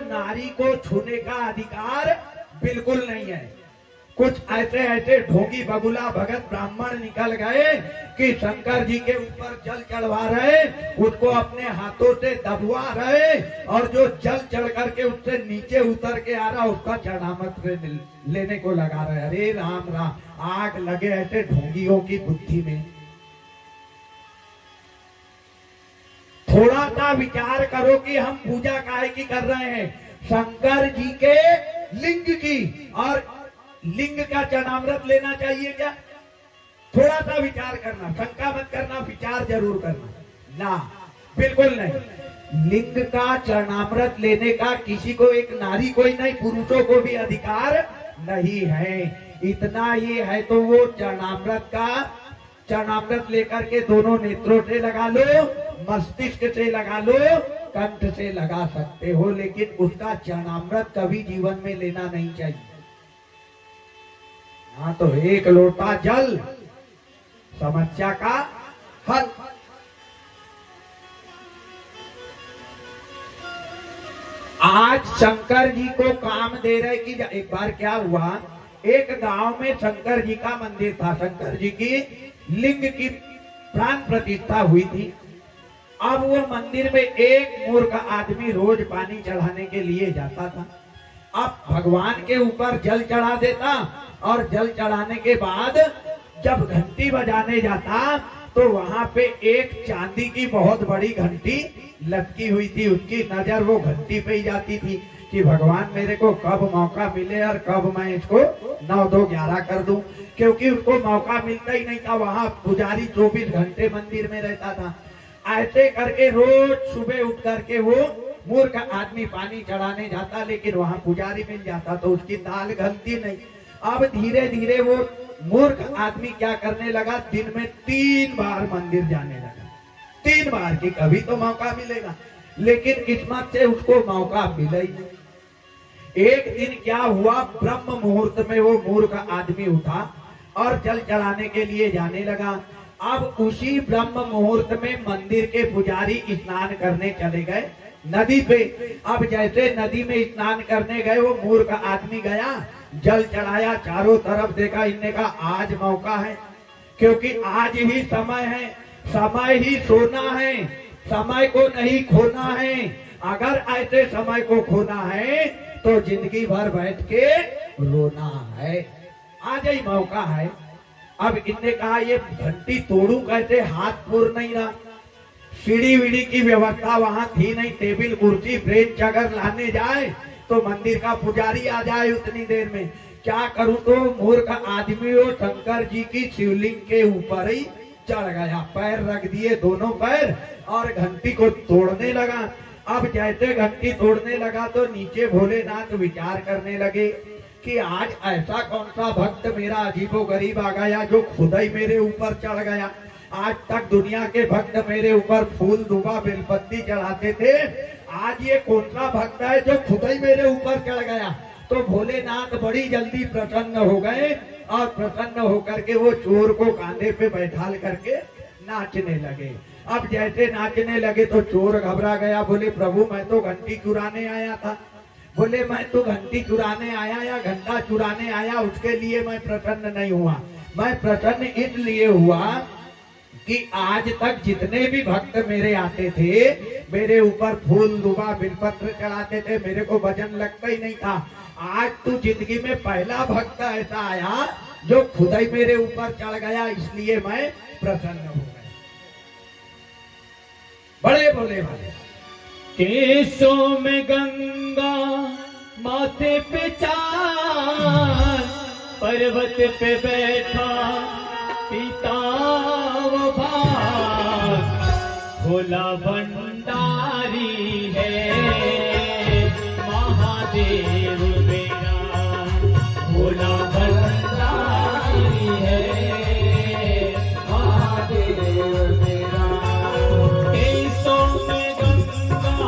नारी को छूने का अधिकार बिल्कुल नहीं है। कुछ ऐसे ऐसे ढोंगी बगुला भगत ब्राह्मण निकल गए कि शंकर जी के ऊपर जल चढ़वा रहे, उसको अपने हाथों से दबवा रहे और जो जल चढ़ करके उससे नीचे उतर के आ रहा उसका चढ़ामत लेने को लगा रहे। अरे राम राम, आग लगे ऐसे ढोंगियों की बुद्धि में। थोड़ा सा विचार करो कि हम पूजा काहे की कर रहे हैं, शंकर जी के लिंग की, और लिंग का चरणामृत लेना चाहिए क्या? थोड़ा सा विचार करना, शंका मत करना, विचार जरूर करना ना, बिल्कुल नहीं। लिंग का चरणामृत लेने का किसी को, एक नारी को ही नहीं, पुरुषों को भी अधिकार नहीं है। इतना ये है तो वो चरणामृत लेकर के दोनों नेत्रों से लगा लो, मस्तिष्क से लगा लो, कंठ से लगा सकते हो, लेकिन उसका चरणामृत कभी जीवन में लेना नहीं चाहिए। हाँ, तो एक लोटा जल, समस्या का हल। आज शंकर जी को काम दे रहे कि एक बार क्या हुआ, एक गांव में शंकर जी का मंदिर था, शंकर जी की लिंग की प्राण प्रतिष्ठा हुई थी। अब वो मंदिर में एक मूर्ख आदमी रोज पानी चढ़ाने के लिए जाता था। अब भगवान के ऊपर जल चढ़ा देता, और जल चढ़ाने के बाद जब घंटी बजाने जाता तो वहां पे एक चांदी की बहुत बड़ी घंटी लटकी हुई थी। उसकी नजर वो घंटी पे ही जाती थी कि भगवान मेरे को कब मौका मिले और कब मैं इसको 9, 2, 11 कर दूं, क्योंकि उसको मौका मिलता ही नहीं था। वहां पुजारी 24 घंटे मंदिर में रहता था। ऐसे करके रोज सुबह उठ करके वो मूर्ख आदमी पानी चढ़ाने जाता, लेकिन वहां पुजारी मिल जाता तो उसकी दाल गलती नहीं। अब धीरे धीरे वो मूर्ख आदमी क्या करने लगा, दिन में 3 बार मंदिर जाने लगा। 3 बार की कभी तो मौका मिलेगा, लेकिन किस्मत से उसको मौका मिला ही नहीं। एक दिन क्या हुआ, ब्रह्म मुहूर्त में वो मूर्ख आदमी उठा और जल चढ़ाने के लिए जाने लगा। अब उसी ब्रह्म मुहूर्त में मंदिर के पुजारी स्नान करने चले गए नदी पे। अब जैसे नदी में स्नान करने गए, वो मूर्ख आदमी गया, जल चढ़ाया, चारों तरफ देखा, इनने कहा आज मौका है, क्योंकि आज ही समय है, समय ही सोना है, समय को नहीं खोना है। अगर ऐसे समय को खोना है तो जिंदगी भर बैठ के रोना है, आज ही मौका है। अब इनने कहा ये घंटी तोड़ू कैसे, हाथ पुर नहीं रहा, सीढ़ी वीढ़ी की व्यवस्था वहां थी नहीं, टेबल कुर्सी ब्रेंच अगर लाने जाए तो मंदिर का पुजारी आ जाए उतनी देर में, क्या करूं। तो मूर्ख आदमी वो शंकर जी की शिवलिंग के ऊपर ही चढ़ गया, पैर रख दिए दोनों पैर, और घंटी को तोड़ने लगा। अब जैसे घंटी तोड़ने लगा तो नीचे भोलेनाथ विचार करने लगे कि आज ऐसा कौन सा भक्त मेरा अजीबोगरीब आ गया जो खुद ही मेरे ऊपर चढ़ गया। आज तक दुनिया के भक्त मेरे ऊपर फूल दुबा बेलपत्ती चढ़ाते थे, आज ये कौन सा भक्त है जो खुद ही मेरे ऊपर चढ़ गया। तो भोलेनाथ बड़ी जल्दी प्रसन्न हो गए, और प्रसन्न होकर के वो चोर को कांधे पे बैठाल करके नाचने लगे। अब जैसे नाचने लगे तो चोर घबरा गया, बोले प्रभु मैं तो घंटी चुराने आया था। बोले मैं तो घंटी चुराने आया या घंटा चुराने आया उसके लिए मैं प्रसन्न नहीं हुआ, मैं प्रसन्न इसलिए हुआ कि आज तक जितने भी भक्त मेरे आते थे, मेरे ऊपर फूल दुबा बिलपत्र चढ़ाते थे, मेरे को भजन लगता ही नहीं था। आज तू जिंदगी में पहला भक्त ऐसा आया जो खुद ही मेरे ऊपर चढ़ गया, इसलिए मैं प्रसन्न हो गया। बड़े भोले भाले, केसों में गंगा माथे पे चांद, पर्वत पे बैठा पिता वो भाग, भोला भंडारी है महादेव मेरा, भोला भंडारी है महादेव मेरा। केसों में गंगा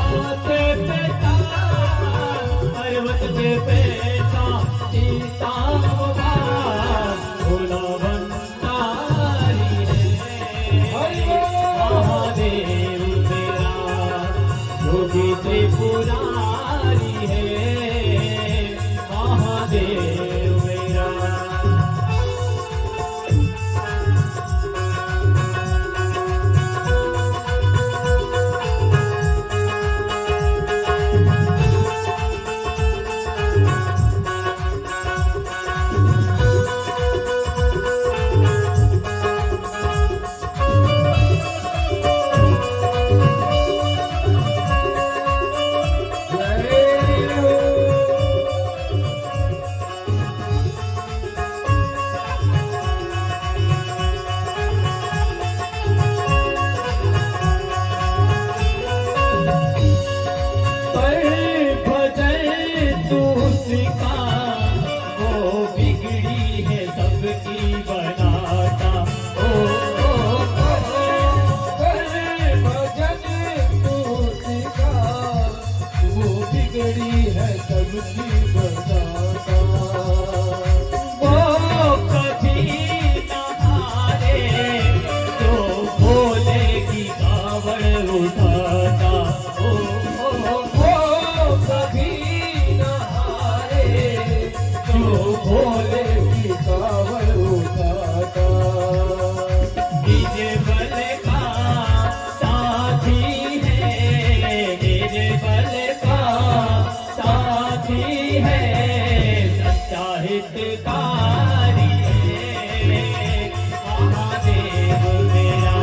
माथे पे चांद, पर्वत पे बैठा सीता वो भाग, भोला भंडारी है महादेव मेरा, योगी त्रिपुरारी है महादेव की कावड़ उठाता वो कभी न हारे जो भोले की कावड़ उठाता। निर्बल का साथी है, निर्बल का साथी है, सच्चा हितकारी है महादेव मेरा,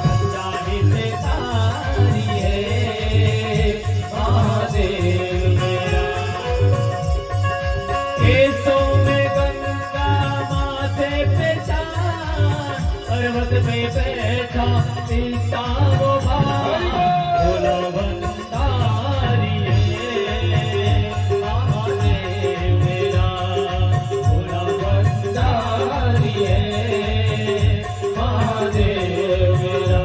सच्चा हितकारी है महादेव मेरा। केसों में गंगा माथे पे चांद, पर्वत पे बैठा सीता वो भाई, भोला भंडारी है महादेव मेरा, भोला भंडारी है महादेव मेरा।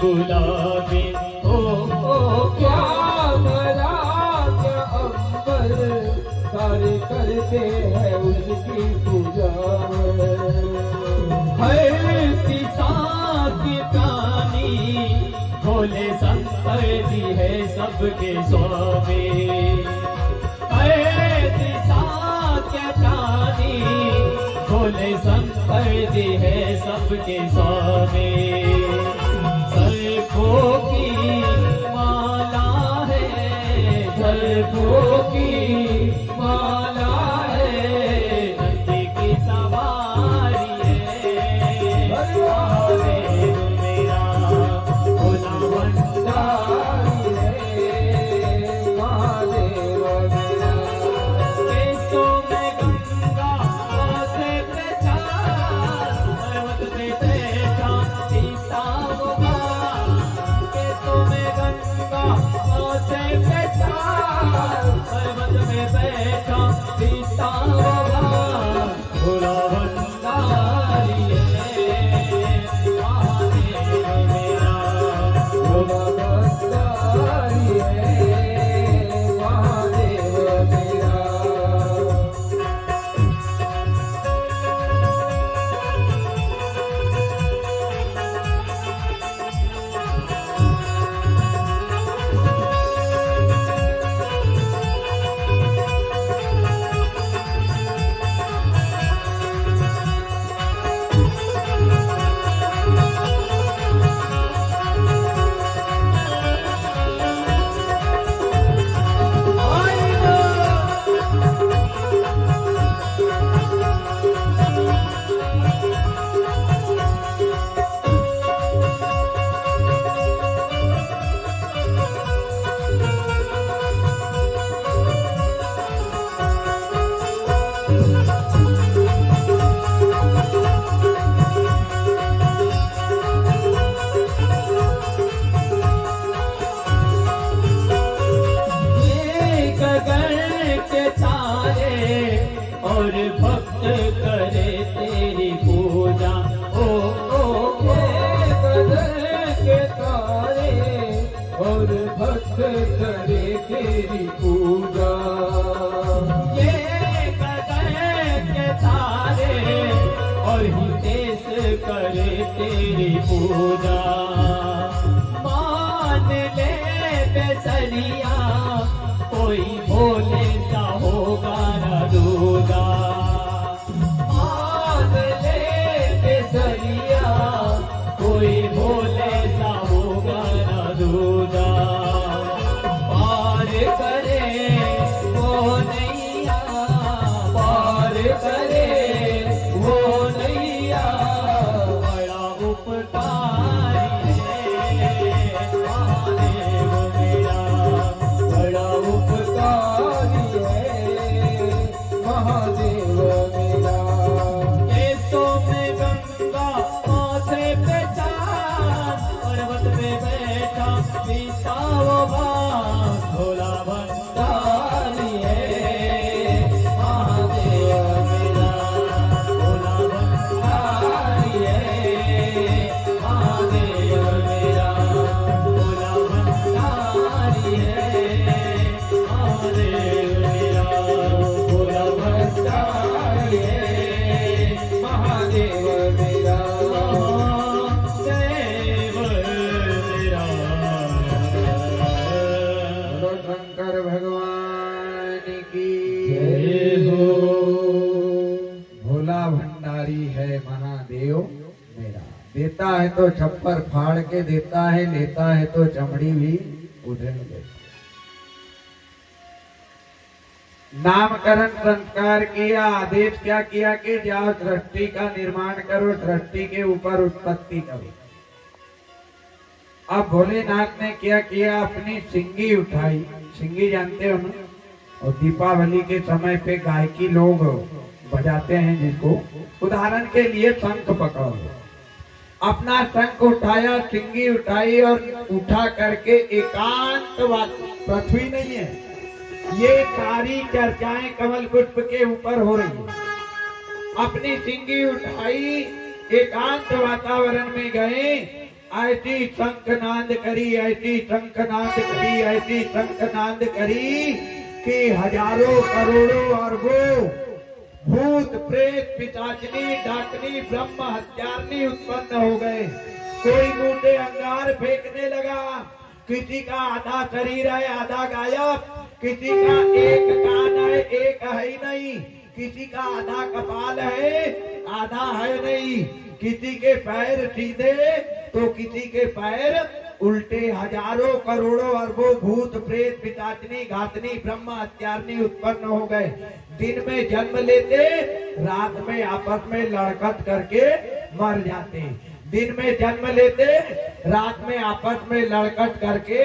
गुलाबी क्या भला क्या अंबर सारे करते हैं उसकी पूजा। हर दिशा की प्राणी भोले शंकर जी है सबके स्वामी। हर दिशा के प्राणी भोले शंकर जी है सबके स्वामी। सर्पों की माला है, सर्पों की माला है, नंदी की सवारी है महादेव मेरा, भोला भंडारी है महादेव मेरा। केसों में गंगा माथे पे चांद, पर्वत पे बैठा सीता वो भाई। केसों में गंगा माथे पे चांद, करे तेरी पूजा। ये गगन के तारे और ही देश करे तेरी पूजा। मान ले बेसरिया कोई भोले सा होगा न दूजा। मान ले बेसरिया कोई भोले सा होगा न दूजा। पार करे वो नैया, पार करे वो नैया, बड़ा उपकारी है महादेव मेरा, बड़ा उपकारी है महादेव मेरा। केसों में गंगा माथे पे चांद, पर्वत पे बैठा पीता वो भांग, भोला भंडारी है महादेव मेरा, भोला भंडारी है महादेव मेरा, भोला भंडारी है महादेव मेरा, भोला भंडारी है महादेव मेरा, महादेव मेरा। बोलो शंकर भगवान की जय हो। भोला भंडारी है महादेव मेरा। देता है तो छप्पर फाड़ के देता है, लेता है तो चमड़ी भी उधेड़ देता। नामकरण संस्कार किया, आदेश क्या किया कि जाओ सृष्टि का निर्माण करो, सृष्टि के ऊपर उत्पत्ति करो। अब भोलेनाथ ने क्या किया, अपनी सिंगी उठाई। सिंगी जानते हो ना, और दीपावली के समय पे गायकी लोग बजाते हैं जिसको, उदाहरण के लिए शंख पकड़ो। अपना शंख उठाया, सिंगी उठाई और उठा करके एकांत पृथ्वी नहीं है, ये सारी चर्चाएं कमल पुष्प के ऊपर हो रही है। अपनी सिंगी उठाई, एकांत वातावरण में गए, ऐसी शंखनाद करी, ऐसी शंखनाद करी, ऐसी शंखनाद करी कि हजारों करोड़ों अरबों भूत प्रेत पिशाचनी डाकनी ब्रह्म हत्यारनी उत्पन्न हो गए। कोई मुंडे अंगार फेंकने लगा, किसी का आधा शरीर है आधा गायब, किसी का एक कान है एक है ही नहीं, किसी का आधा कपाल है आधा है नहीं, किसी के पैर सीधे तो किसी के पैर उल्टे। हजारों करोड़ों अरबों भूत प्रेत पिशाचनी घातनी ब्रह्म हत्यारनी उत्पन्न हो गए। दिन में जन्म लेते, रात में आपस में लड़कट करके मर जाते। दिन में जन्म लेते, रात में आपस में लड़कट करके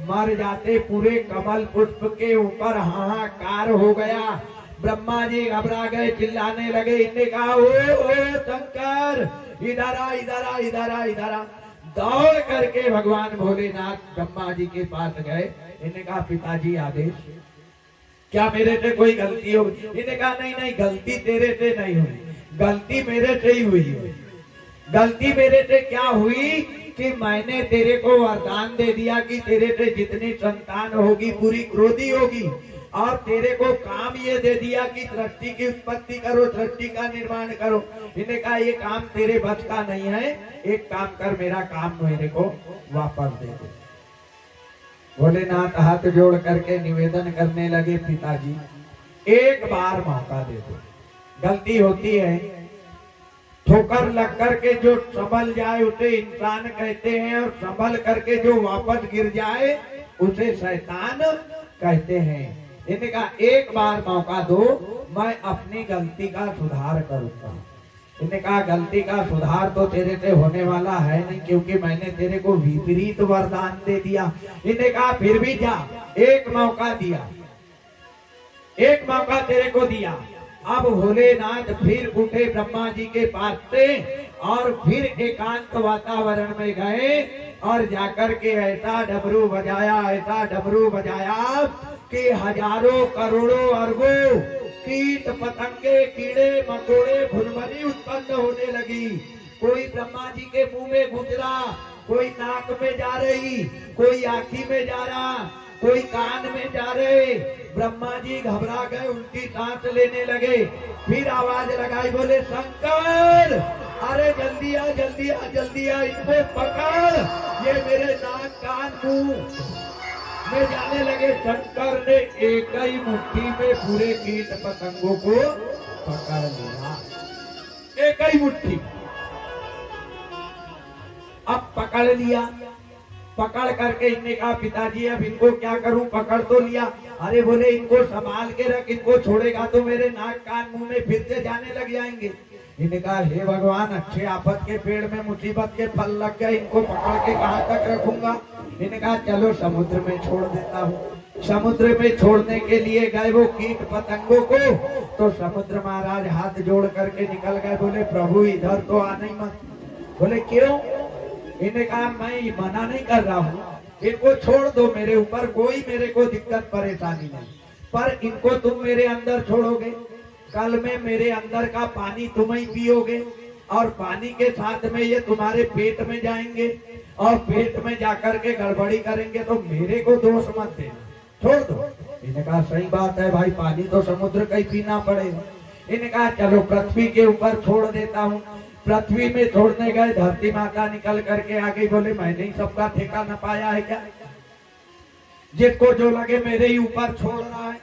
मर जाते। पूरे कमल पुष्प के ऊपर हाहाकार हो गया। ब्रह्मा जी घबरा गए, चिल्लाने लगे। इनने कहा ओ शंकर, इधर आ इधर आ इधर आ इधर आ। दौड़ करके भगवान भोलेनाथ ब्रह्मा जी के पास गए। इन्हें कहा पिताजी आदेश, क्या मेरे से कोई गलती हो? इन्हें कहा नहीं नहीं, गलती तेरे से नहीं हुई, गलती मेरे से ही हुई है। गलती मेरे से क्या हुई कि मैंने तेरे को वरदान दे दिया कि तेरे से जितनी संतान होगी पूरी क्रोधी होगी, और तेरे को काम ये दे दिया कि सृष्टि की उत्पत्ति करो, सृष्टि का निर्माण करो। इन्हें कहा ये काम तेरे बस का नहीं है, एक काम कर, मेरा काम मेरे को वापस दे दे। भोलेनाथ हाथ जोड़ करके निवेदन करने लगे, पिताजी एक बार मौका दे दो। गलती होती है, ठोकर लग करके जो संभल जाए उसे इंसान कहते हैं, और संभल करके जो वापस गिर जाए उसे शैतान कहते हैं। इन्हें कहा एक बार मौका दो, मैं अपनी गलती का सुधार करूंगा। इन्हें कहा गलती का सुधार तो तेरे से होने वाला है नहीं, क्योंकि मैंने तेरे को विपरीत वरदान दे दिया। इन्हें कहा फिर भी जा, एक मौका दिया, एक मौका तेरे को दिया। अब भोलेनाथ फिर उठे ब्रह्मा जी के पास से और फिर एकांत वातावरण में गए और जाकर के ऐसा डमरू बजाया, ऐसा डमरू बजाया कि हजारों करोड़ों अरबों कीट पतंगे कीड़े मकोड़े भुनभनी उत्पन्न होने लगी। कोई ब्रह्मा जी के मुंह में गुजरा, कोई नाक में जा रही, कोई आँखी में जा रहा, कोई कान में जा रहे। ब्रह्मा जी घबरा गए, उनकी सांस लेने लगे। फिर आवाज लगाई, बोले शंकर, अरे जल्दी आ जल्दी आ जल्दी आ, इनको पकड़, ये मेरे नाक कान मुंह में जाने लगे। शंकर ने एक ही मुट्ठी में पूरे कीट पतंगों को पकड़ लिया, एक ही मुट्ठी। अब पकड़ लिया, पकड़ करके इनने कहा पिताजी अब इनको क्या करूं, पकड़ तो लिया। अरे बोले इनको संभाल के रख, इनको छोड़ेगा तो मेरे नाक कान मुंह में फिर से जाने लग जाएंगे। इन्होंने कहा हे भगवान, अच्छे आफत के पेड़ में मुसीबत के फल लग गए, इनको पकड़ के कहाँ तक रखूंगा। इन्होंने कहा चलो समुद्र में छोड़ देता हूँ। समुद्र में छोड़ने के लिए गए वो कीट पतंगों को, तो समुद्र महाराज हाथ जोड़ करके निकल गए। बोले प्रभु इधर तो आना ही मत। बोले क्यों? इन्हें कहा मैं मना नहीं कर रहा हूँ, इनको छोड़ दो, मेरे ऊपर कोई मेरे को दिक्कत परेशानी नहीं, पर इनको तुम मेरे अंदर छोड़ोगे, कल में मेरे अंदर का पानी तुम ही पियोगे और पानी के साथ में ये तुम्हारे पेट में जाएंगे और पेट में जाकर के गड़बड़ी करेंगे, तो मेरे को दोष मत देना, छोड़ दो। इन्हें कहा सही बात है भाई, पानी तो समुद्र का ही पीना पड़ेगा। इन्हें कहा चलो पृथ्वी के ऊपर छोड़ देता हूँ। पृथ्वी में छोड़ने गए, धरती माता निकल करके आ गई। बोले मैंने ही सबका ठेका न पाया है क्या, जिसको जो लगे मेरे ही ऊपर छोड़ रहा है।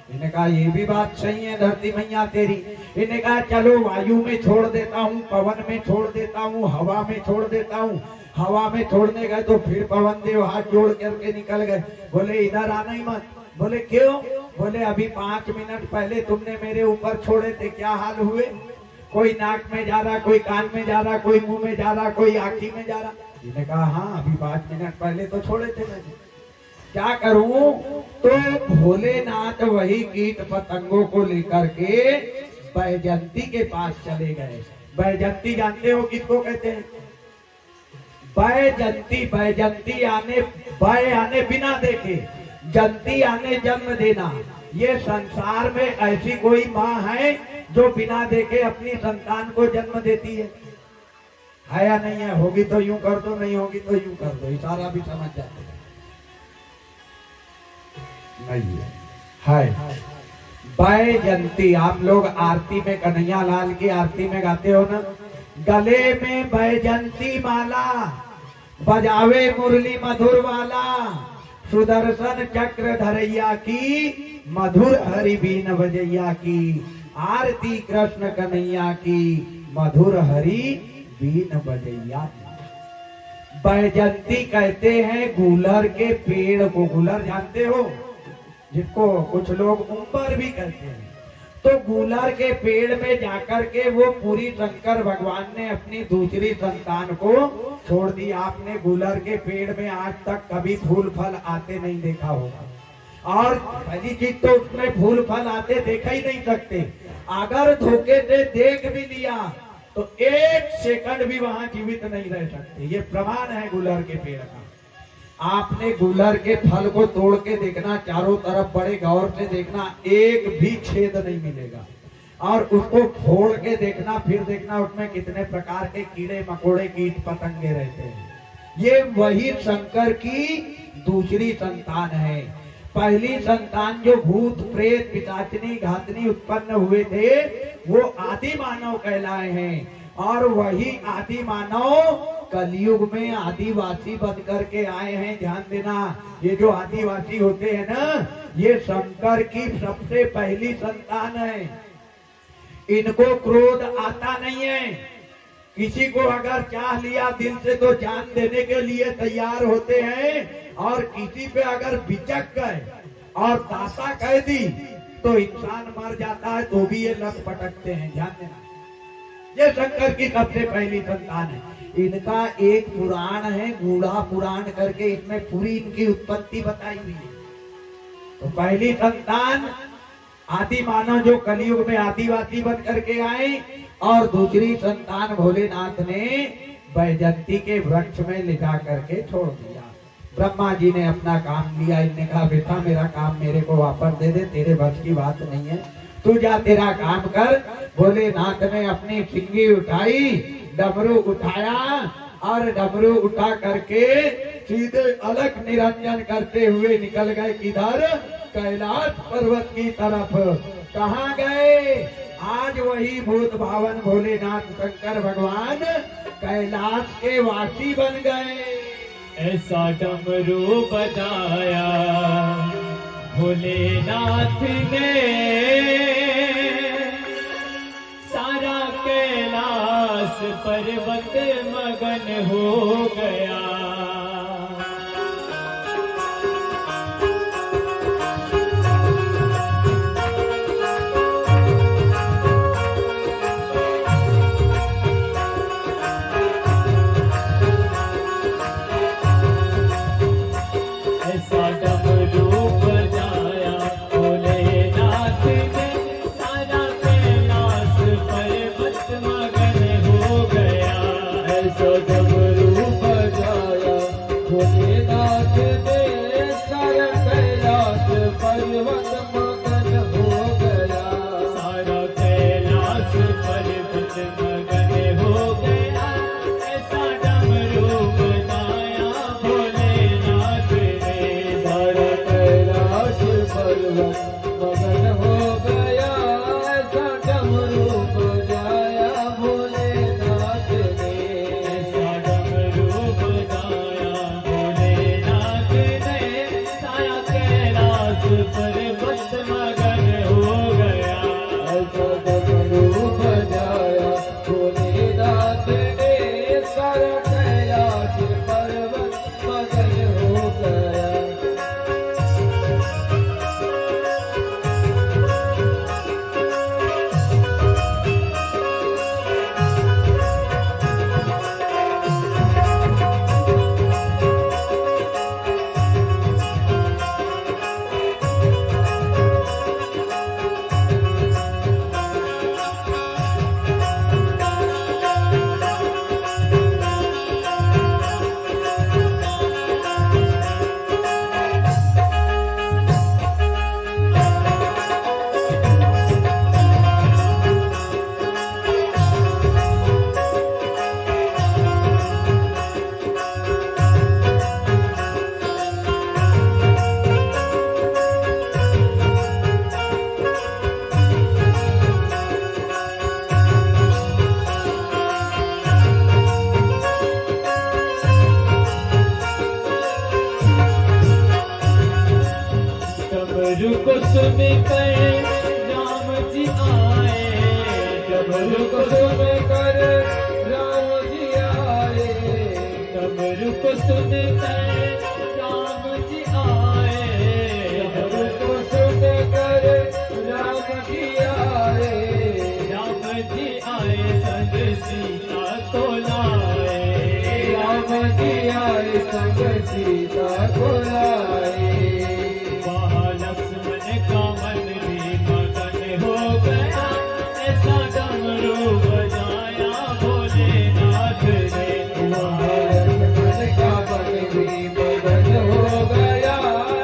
इन्हें कहा ये भी बात सही है धरती मैया तेरी। इन्हें कहा चलो वायु में छोड़ देता हूँ, पवन में छोड़ देता हूँ, हवा में छोड़ देता हूँ। हवा में छोड़ने गए तो फिर पवन देव हाथ जोड़ करके निकल गए। बोले इधर आना ही मत। बोले क्यों? बोले अभी 5 मिनट पहले तुमने मेरे ऊपर छोड़े थे, क्या हाल हुए? कोई नाक में जा रहा, कोई कान में जा रहा, कोई मुंह में जा रहा, कोई आँखी में जा रहा। इन्हें कहा हाँ अभी 5 मिनट पहले तो छोड़े थे मैंने, क्या करूं? तो भोलेनाथ वही कीट पतंगों को लेकर के बैजंती के पास चले गए। बैजंती जानते हो किसको कहते हैं? बैजंती, बैजंती आने, बै आने बिना देखे, जंती आने जन्म देना। ये संसार में ऐसी कोई माँ है जो बिना देखे अपनी संतान को जन्म देती है या नहीं है? होगी तो यूं कर दो, नहीं होगी तो यूं कर दो, इशारा भी समझ जाते हैं। नहीं है बैजंती। आप लोग आरती में कन्हैया लाल की आरती में गाते हो ना, गले में बैजंती माला, बजावे मुरली मधुर वाला, सुदर्शन चक्र धरैया की, मधुर हरि बीन बजैया की, आरती कृष्ण कन्हैया की, मधुर हरि बीन बजैया की। बैजंती कहते हैं गूलर के पेड़ को। गूलर जानते हो, जिसको कुछ लोग ऊपर भी कहते हैं। तो गूलर के पेड़ में जाकर के वो पूरी शंकर भगवान ने अपनी दूसरी संतान को छोड़ दी। आपने गूलर के पेड़ में आज तक कभी फूल फल आते नहीं देखा होगा, और पहली चीज तो उसमें फूल फल आते देखा ही नहीं सकते। अगर धोखे से देख भी लिया तो 1 सेकंड भी वहां जीवित नहीं रह सकते। ये प्रमाण है गूलर के पेड़ का। आपने गूलर के फल को तोड़ के देखना, चारों तरफ बड़े गौर से देखना, एक भी छेद नहीं मिलेगा। और उसको फोड़ के देखना, फिर देखना उसमें कितने प्रकार के कीड़े मकोड़े कीट पतंगे रहते हैं। ये वही शंकर की दूसरी संतान है। पहली संतान जो भूत प्रेत पिशाचनी घातनी उत्पन्न हुए थे वो आदि मानव कहलाए हैं, और वही आदि मानव कलयुग में आदिवासी बन करके आए हैं। ध्यान देना, ये जो आदिवासी होते हैं ना, ये शंकर की सबसे पहली संतान है। इनको क्रोध आता नहीं है। किसी को अगर चाह लिया दिल से तो जान देने के लिए तैयार होते हैं, और किसी पे अगर बिचक गए और दाता कह दी तो इंसान मर जाता है, तो भी ये लत पटकते हैं। ध्यान देना, ये शंकर की सबसे पहली संतान है। इनका एक पुराण है, गूढ़ा पुराण करके, इसमें पूरी इनकी उत्पत्ति बताई हुई है। तो पहली संतान आदि मानव जो कलयुग में आदिवासी बन करके आए, और दूसरी संतान भोलेनाथ ने बैजंती के वृक्ष में ले जा करके छोड़ दिया। ब्रह्मा जी ने अपना काम लिया। इन्हें कहा बेटा मेरा काम मेरे को वापस दे दे, तेरे बस की बात नहीं है, तू जा तेरा काम कर। भोलेनाथ ने अपनी सिंगी उठाई, डमरू उठाया और डमरू उठा करके सीधे अलग निरंजन करते हुए निकल गए किधर? कैलाश पर्वत की तरफ। कहाँ गए? आज वही भूत भावन भोलेनाथ शंकर भगवान कैलाश के वासी बन गए। ऐसा डमरू बजाया भोलेनाथ ने, सारा कैलाश पर्वत मगन हो गया। ऐसा डमरू बजाया भोलेनाथ ने, सारा कैलाश पर्वत मगन हो गया। ऐसा डमरू बजाया भोलेनाथ ने, सारा कैलाश पर्वत मगन हो गया। सारा कैलाश पर्वत मगन हो गया। ऐसा डमरू बजाया भोलेनाथ ने, सारा कैलाश पर्वत मगन हो गया। ऐसा डमरू बजाया भोलेनाथ ने। ऐसा डमरू बजाया भोलेनाथ ने, सारा कैलाश पर्वत मगन हो गया। ऐसा डमरू बजाया भोलेनाथ ने, सारा कैलाश पर्वत मगन हो गया। डमरू को सुनकर राम जी आए, डमरू को सुनकर राम जी आए। डमरू को सुनकर राम जी आए। डमरू को सुनकर राम जी आए। राम जी आए संग सीता को लाए। राम जी आए संग सीता को लाए। वहाँ लक्ष्मण का मन भी मगन हो गया। ऐसा डमरू बजाया भोलेनाथ ने, लक्ष्मण का मन भी मगन हो गया।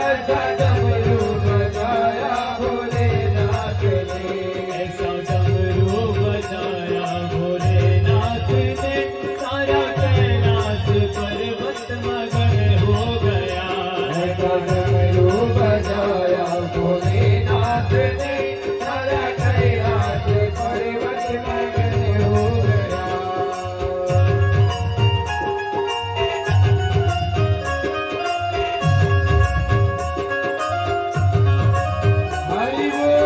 ऐसा डमरू बजाया भोलेनाथ ने। ऐसा डमरू बजाया भोलेनाथ ने, सारा कैलाश पर्वत मगन हो गया। ऐसा डमरू बजाया भोलेनाथ ने, सारा कैलाश पर्वत मगन हो गया। हरि बोल।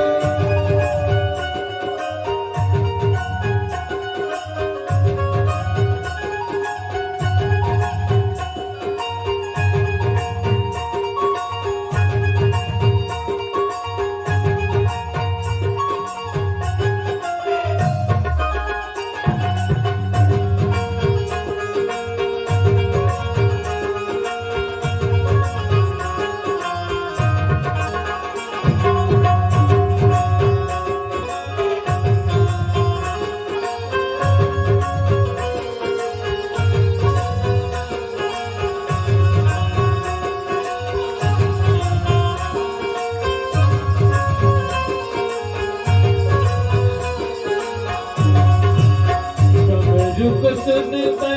रुक सुन पे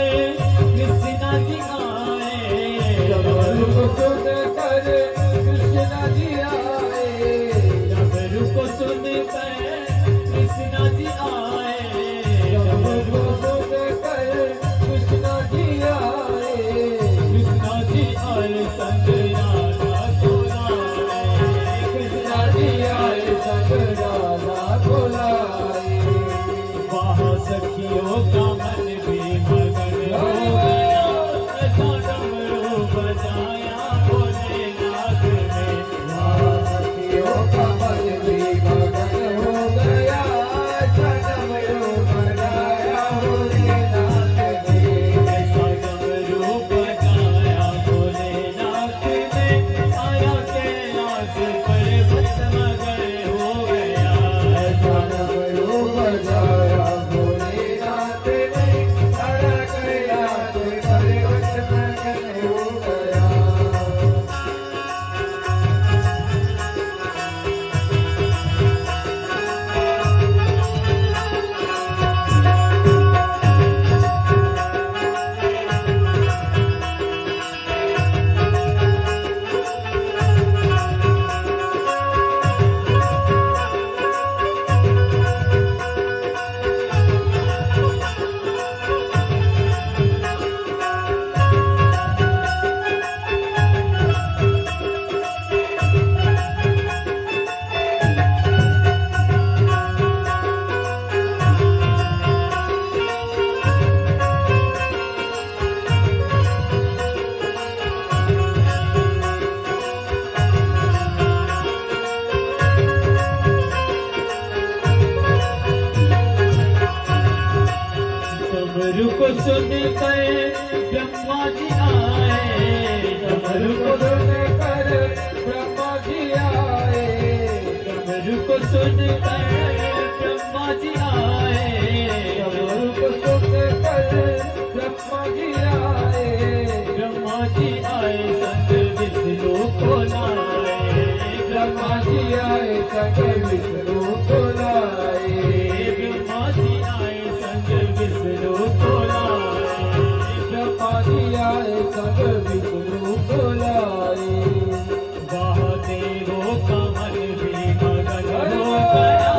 डमरू को सुनकर ब्रह्मा जी आए, डमरू को सुनकर ब्रह्मा जी आए, डमरू को सुनकर ब्रह्मा जी आए, डमरू को सुनकर ब्रह्मा जी आए, ब्रह्मा जी आए संग विष्णु को लाए, ब्रह्मा जी आए संग विष्णु को लाए, ब्रह्मा जी आए संग विष्णु को लाए, ब्रह्मा जी आए संग विष्णु को लाए। वाह देवों का मन भी मगन हो गया,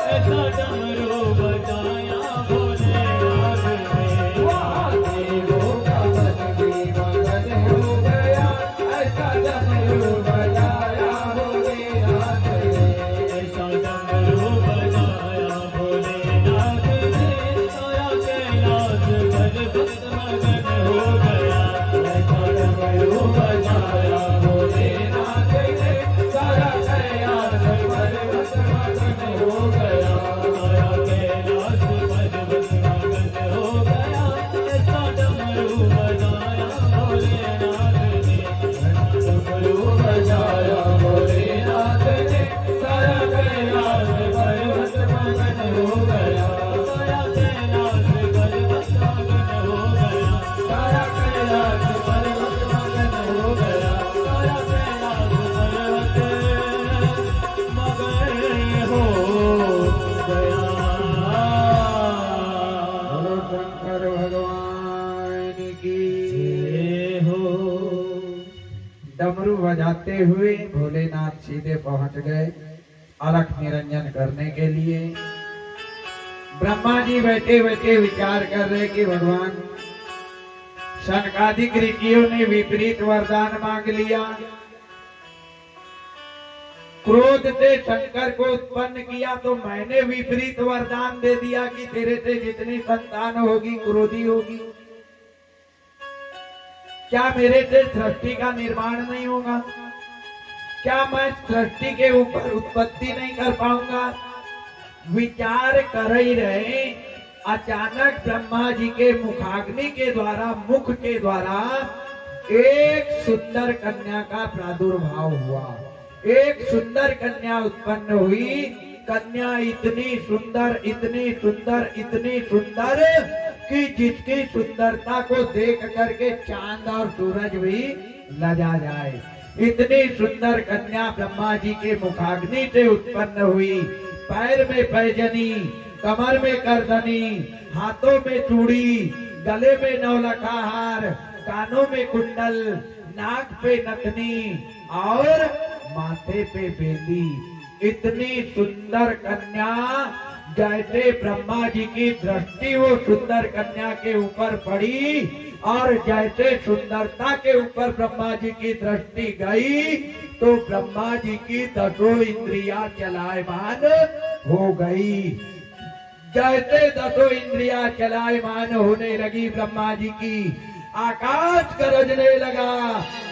ऐसा डमरू बजाया भोलेनाथ ने। वाह देवों का मन भी मगन हो गया, ऐसा डमरू बजाया भोलेनाथ ने। ऐसा डमरू बजाया भोलेनाथ ने, सारा कैलाश भर भक्त मगन हो गया। ऐसा डमरू बजाया भोलेनाथ ने, सारा कैलाश पर्वत मगन हो गया। सारा कैलाश पर्वत मगन हो गया। ऐसा डमरू बजाया भोलेनाथ ने, डमरू बजाया भोलेनाथ ने, सारा कैलाश पर्वत मगन हो गया। सारा कैलाश पर्वत मगन हो गया। सारा कैलाश पर्वत मगन हो गया। सारा कैलाश पर्वत मगन हो गया। बोलो शंकर भगवान की जय हो। डमरू बजाते हुए भोलेनाथ सीधे पहुंच गए अलख निरंजन करने के लिए। ब्रह्मा जी बैठे बैठे विचार कर रहे कि भगवान सनकादिक ऋषियों ने विपरीत वरदान मांग लिया, क्रोध से शंकर को उत्पन्न किया, तो मैंने विपरीत वरदान दे दिया कि तेरे से जितनी संतान होगी क्रोधी होगी। क्या मेरे से सृष्टि का निर्माण नहीं होगा? क्या मैं सृष्टि के ऊपर उत्पत्ति नहीं कर पाऊंगा? विचार कर ही रहे, अचानक ब्रह्मा जी के मुखाग्नि के द्वारा, मुख के द्वारा एक सुंदर कन्या का प्रादुर्भाव हुआ। एक सुंदर कन्या उत्पन्न हुई। कन्या इतनी सुंदर, इतनी सुंदर, इतनी सुंदर कि जिसकी सुंदरता को देख करके चांद और सूरज भी लजा जाए। इतनी सुंदर कन्या ब्रह्मा जी के मुखाग्नि से उत्पन्न हुई। पैर में पैजनी, कमर में करधनी, हाथों में चूड़ी, गले में नौलखा हार, कानों में कुंडल, नाक पे नथनी और माथे पे बेली। इतनी सुंदर कन्या, जैसे ब्रह्मा जी की दृष्टि वो सुंदर कन्या के ऊपर पड़ी और जैसे सुंदरता के ऊपर ब्रह्मा जी की दृष्टि गई, तो ब्रह्मा जी की दसों इंद्रियां चलायमान हो गई। जैसे दसों इंद्रियां चलायमान होने लगी ब्रह्मा जी की, आकाश गरजने लगा,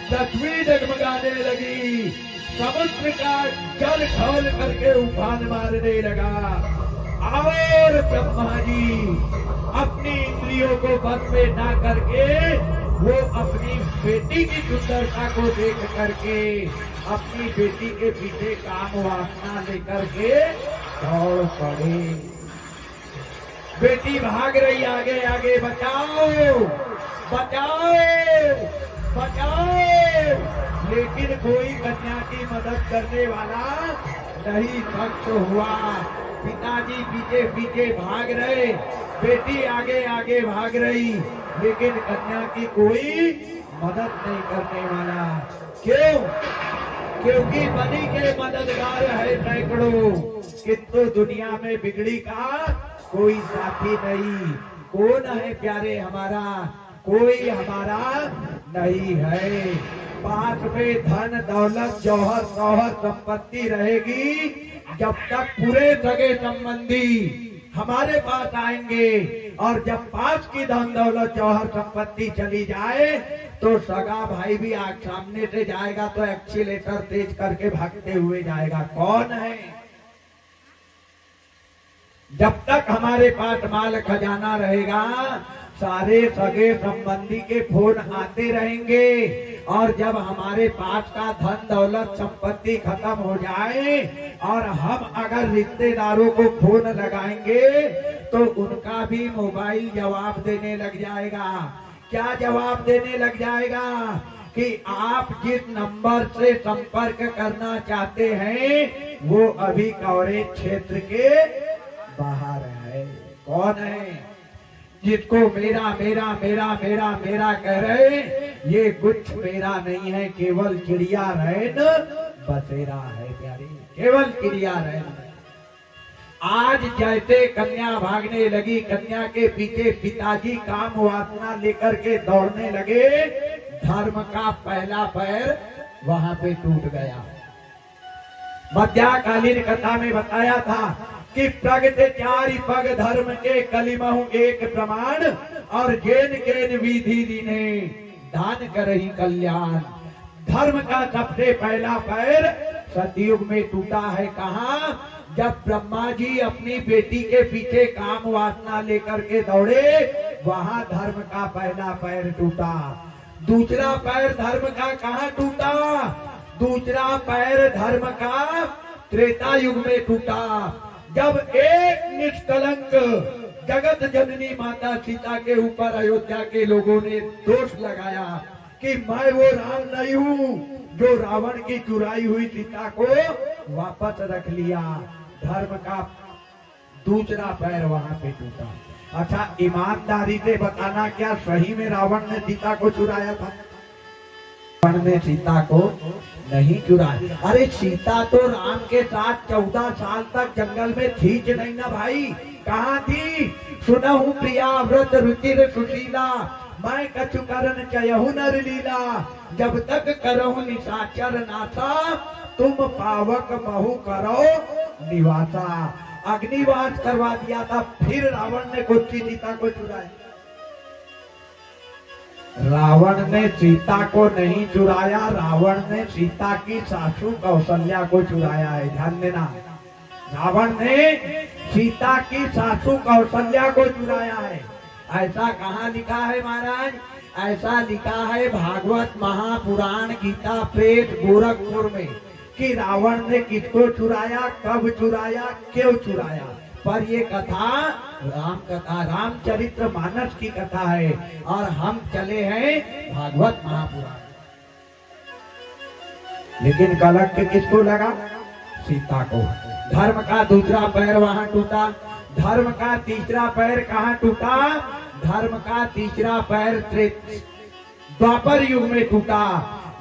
पृथ्वी जगमगाने लगी, समुद्र का जल खौल करके उफान मारने लगा। और ब्रह्मा जी अपनी इंद्रियों को बस में ना करके वो अपनी बेटी की सुंदरता को देख करके अपनी बेटी के पीछे काम वासना लेकर के दौड़ पड़े। बेटी भाग रही आगे आगे, बचाओ बचाओ बचाओ, लेकिन कोई कन्या की मदद करने वाला नहीं खर्च हुआ। पिताजी पीछे पीछे भाग रहे, बेटी आगे आगे भाग रही, लेकिन कन्या की कोई मदद नहीं करने वाला। क्यों? क्योंकि बनी के मददगार है सैकड़ों, किंतु दुनिया में बिगड़ी का कोई साथी नहीं। कौन है प्यारे हमारा? कोई हमारा नहीं है। पास में धन दौलत जौहर शौहर संपत्ति रहेगी, जब तक पूरे सगे संबंधी हमारे पास आएंगे, और जब पास की धन दौलत जौहर संपत्ति चली जाए तो सगा भाई भी आग सामने से जाएगा तो एक्सीलेटर तेज करके भागते हुए जाएगा। कौन है? जब तक हमारे पास माल खजाना रहेगा, सारे सगे संबंधी के फोन आते रहेंगे और जब हमारे पास का धन दौलत संपत्ति खत्म हो जाए और हम अगर रिश्तेदारों को फोन लगाएंगे तो उनका भी मोबाइल जवाब देने लग जाएगा। क्या जवाब देने लग जाएगा कि आप जिस नंबर से संपर्क करना चाहते हैं वो अभी कवरेज क्षेत्र के बाहर है। कौन है? जिसको मेरा मेरा मेरा मेरा मेरा कह रहे, ये कुछ मेरा नहीं है, केवल चिड़िया रैन बसेरा है प्यारी, केवल चिड़िया रैन। आज जैसे कन्या भागने लगी, कन्या के पीछे पिताजी काम वासना लेकर के दौड़ने लगे, धर्म का पहला पैर वहां पे टूट गया। मध्याकालीन कथा में बताया था कि प्रगटे चारि पग धर्म के कलिमहु एक प्रमाण और जेन केन विधि दीने दान करहि कल्याण। धर्म का सबसे पहला पैर सतयुग में टूटा है। कहाँ? जब ब्रह्मा जी अपनी बेटी के पीछे काम वासना लेकर के दौड़े, वहां धर्म का पहला पैर टूटा। दूसरा पैर धर्म का कहाँ टूटा? दूसरा पैर धर्म का त्रेता युग में टूटा, जब एक निष्कलंक जगत जननी माता सीता के ऊपर अयोध्या के लोगों ने दोष लगाया कि मैं वो राम नहीं हूँ जो रावण की चुराई हुई सीता को वापस रख लिया। धर्म का दूसरा पैर वहां पे टूटा। अच्छा, ईमानदारी से बताना, क्या सही में रावण ने सीता को चुराया था? रावण ने सीता को नहीं चुराया। अरे सीता तो राम के साथ 14 साल तक जंगल में थी नहीं ना भाई? कहाँ थी? सुनहु प्रिया व्रत रुचिर सुशीला, मैं कछु करन चयहु नर लीला, जब तक करहु निशाचर नासा, तुम पावक बहु करो निवासा। अग्निवास करवा दिया था, फिर रावण ने कुछ सीता को चुराया। रावण ने सीता को नहीं चुराया, रावण ने सीता की सासू कौशल्या को चुराया है। ध्यान देना, रावण ने सीता की सासू कौशल्या को चुराया है। ऐसा कहाँ लिखा है महाराज? ऐसा लिखा है भागवत महापुराण गीता प्रेत गोरखपुर में कि रावण ने किसको चुराया, कब चुराया, क्यों चुराया। पर ये कथा राम कथा, रामचरित्र मानस की कथा है और हम चले हैं भागवत महापुराण। लेकिन कलंक किसको लगा? सीता को। धर्म का दूसरा पैर वहां टूटा। धर्म का तीसरा पैर कहाँ टूटा? धर्म का तीसरा पैर द्वापर युग में टूटा,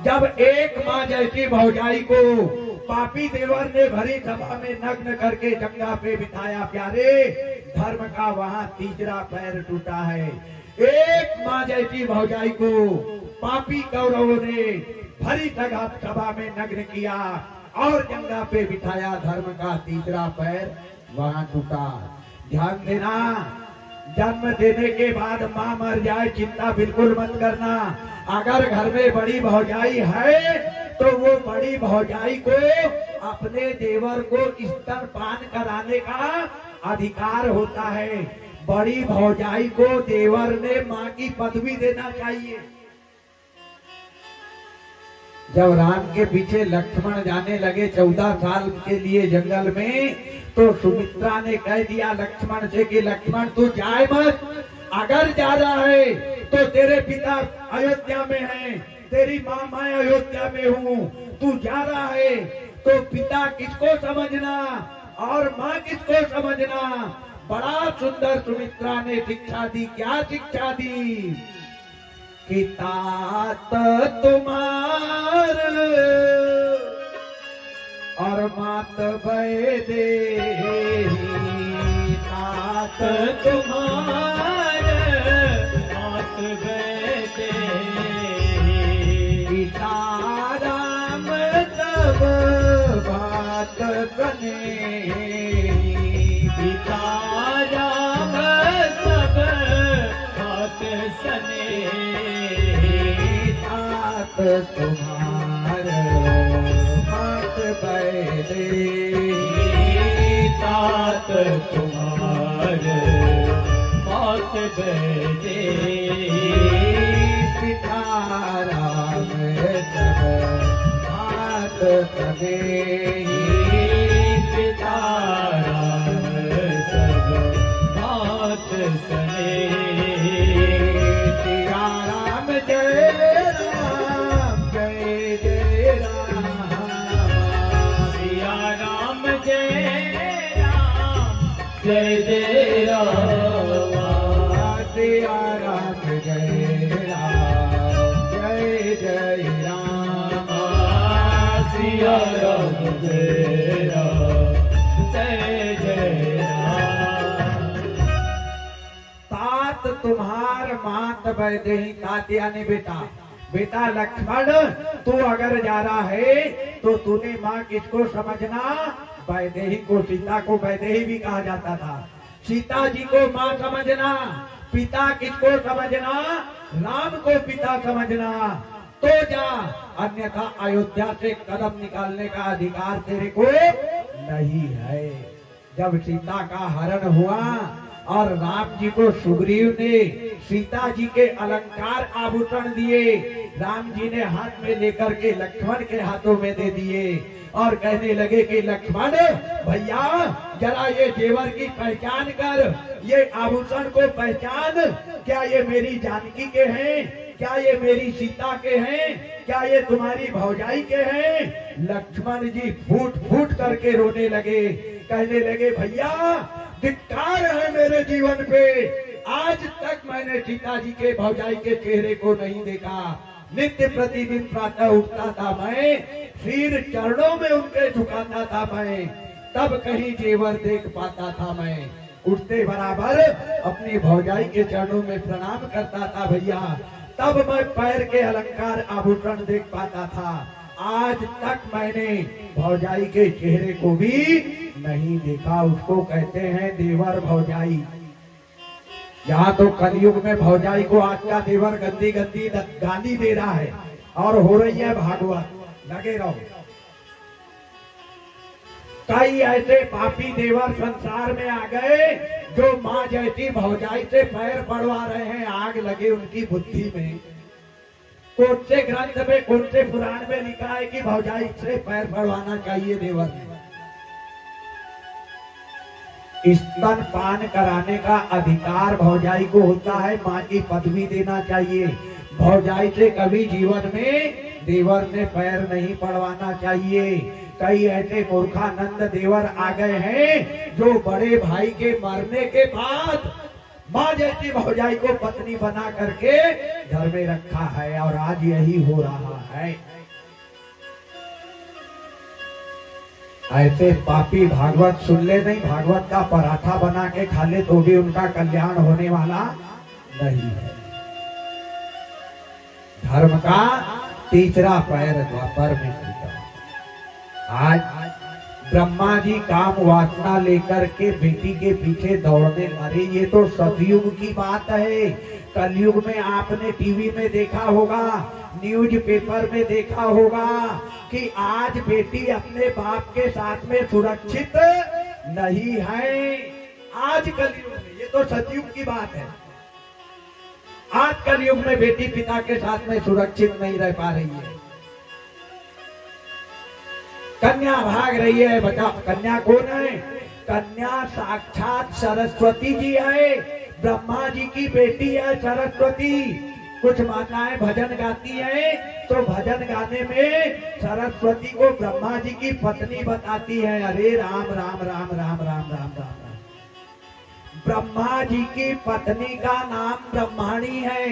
जब एक माँ जैसी भौजाई को पापी देवर ने भरी सभा में नग्न करके जंगा पे बिठाया। प्यारे, धर्म का वहां तीसरा पैर टूटा है। एक माँ जैसी भौजाई को पापी कौरवों ने भरी सभा में नग्न किया और जंगा पे बिठाया। धर्म का तीसरा पैर वहां टूटा। ध्यान देना, जन्म देने के बाद माँ मर जाए चिंता बिल्कुल मत करना। अगर घर में बड़ी भौजाई है तो वो बड़ी भौजाई को अपने देवर को स्तनपान कराने का अधिकार होता है। बड़ी भौजाई को देवर ने माँ की पदवी देना चाहिए। जब राम के पीछे लक्ष्मण जाने लगे 14 साल के लिए जंगल में, तो सुमित्रा ने कह दिया लक्ष्मण से कि लक्ष्मण तू जाए मत, अगर जा रहा है तो तेरे पिता अयोध्या में हैं, तेरी माँ मैं अयोध्या में हूँ, तू जा रहा है तो पिता किसको समझना और माँ किसको समझना। बड़ा सुंदर सुमित्रा ने शिक्षा दी। क्या शिक्षा दी? कि तात तुम्हार और मात भय दे, तात तुम्हार मात भय दे, पिता राम तब बात बने, पिता राम सब बात सने, तात तुम्हार मात भय दे, तात तुम्हार मात बैठे पिता राम सब हाथ तबे पिता राम सब हाथ सने सिया राम जय राम जय जय राम सिया राम जय राम जय जय राम सिया राम जय राम जय जय राम सिया राम जय राम जय जय राम तात तुम्हार मात वैदेही तात यानी बेटा बेटा लक्ष्मण तू अगर जा रहा है तो तूने माँ किसको समझना वैदेही को सीता को वैदेही भी कहा जाता था सीता जी को माँ समझना पिता किसको समझना राम को पिता समझना तो जा अन्यथा अयोध्या से कदम निकालने का अधिकार तेरे को नहीं है। जब सीता का हरण हुआ और राम जी को सुग्रीव ने सीता जी के अलंकार आभूषण दिए राम जी ने हाथ में लेकर के लक्ष्मण के हाथों में दे दिए और कहने लगे कि लक्ष्मण भैया जरा ये जेवर की पहचान कर ये आभूषण को पहचान क्या ये मेरी जानकी के हैं क्या ये मेरी सीता के हैं क्या ये तुम्हारी भौजाई के हैं। लक्ष्मण जी फूट फूट करके रोने लगे कहने लगे भैया धिक्कार है मेरे जीवन पे आज तक मैंने सीता जी के भौजाई के चेहरे को नहीं देखा नित्य प्रतिदिन प्रातः उठता था मैं सिर चरणों में उनके झुकाता था मैं तब कहीं जेवर देख पाता था मैं उठते बराबर अपनी भौजाई के चरणों में प्रणाम करता था भैया तब मैं पैर के अलंकार आभूषण देख पाता था आज तक मैंने भौजाई के चेहरे को भी नहीं देखा उसको कहते हैं देवर भौजाई। यहाँ तो कलयुग में भौजाई को आज का देवर गंदी गंदी गाली दे रहा है और हो रही है भागवत लगे रहो। कई ऐसे पापी देवर संसार में आ गए जो माँ जैसी भौजाई से पैर पड़वा रहे हैं आग लगे उनकी बुद्धि में। कौन से ग्रंथ में कौन से पुराण में लिखा है कि भौजाई से पैर पड़वाना चाहिए देवर ने। स्तन पान कराने का अधिकार भौजाई को होता है माँ की पदवी देना चाहिए भौजाई से कभी जीवन में देवर ने पैर नहीं पड़वाना चाहिए। कई ऐसे मूर्खानंद देवर आ गए हैं जो बड़े भाई के मरने के बाद माँ जैसी भौजाई को पत्नी बना करके घर में रखा है और आज यही हो रहा है। ऐसे पापी भागवत सुन ले नहीं भागवत का पराठा बना के खा ले तो भी उनका कल्याण होने वाला नहीं है। धर्म का तीसरा पैर द्वापर में टूटा। आज ब्रह्मा जी काम वासना लेकर के बेटी के पीछे दौड़ने अरे ये तो सतयुग की बात है। कलयुग में आपने टीवी में देखा होगा न्यूज पेपर में देखा होगा कि आज बेटी अपने बाप के साथ में सुरक्षित नहीं है। आज कलयुग में ये तो सतयुग की बात है। आज कलयुग में बेटी पिता के साथ में सुरक्षित नहीं रह पा रही है। कन्या भाग रही है बचा कन्या कौन है कन्या साक्षात सरस्वती जी है ब्रह्मा जी की बेटी है सरस्वती। कुछ माताएं भजन गाती हैं तो भजन गाने में सरस्वती को ब्रह्मा जी की पत्नी बताती है। अरे राम राम राम राम राम राम राम ब्रह्मा जी की पत्नी का नाम ब्रह्माणी है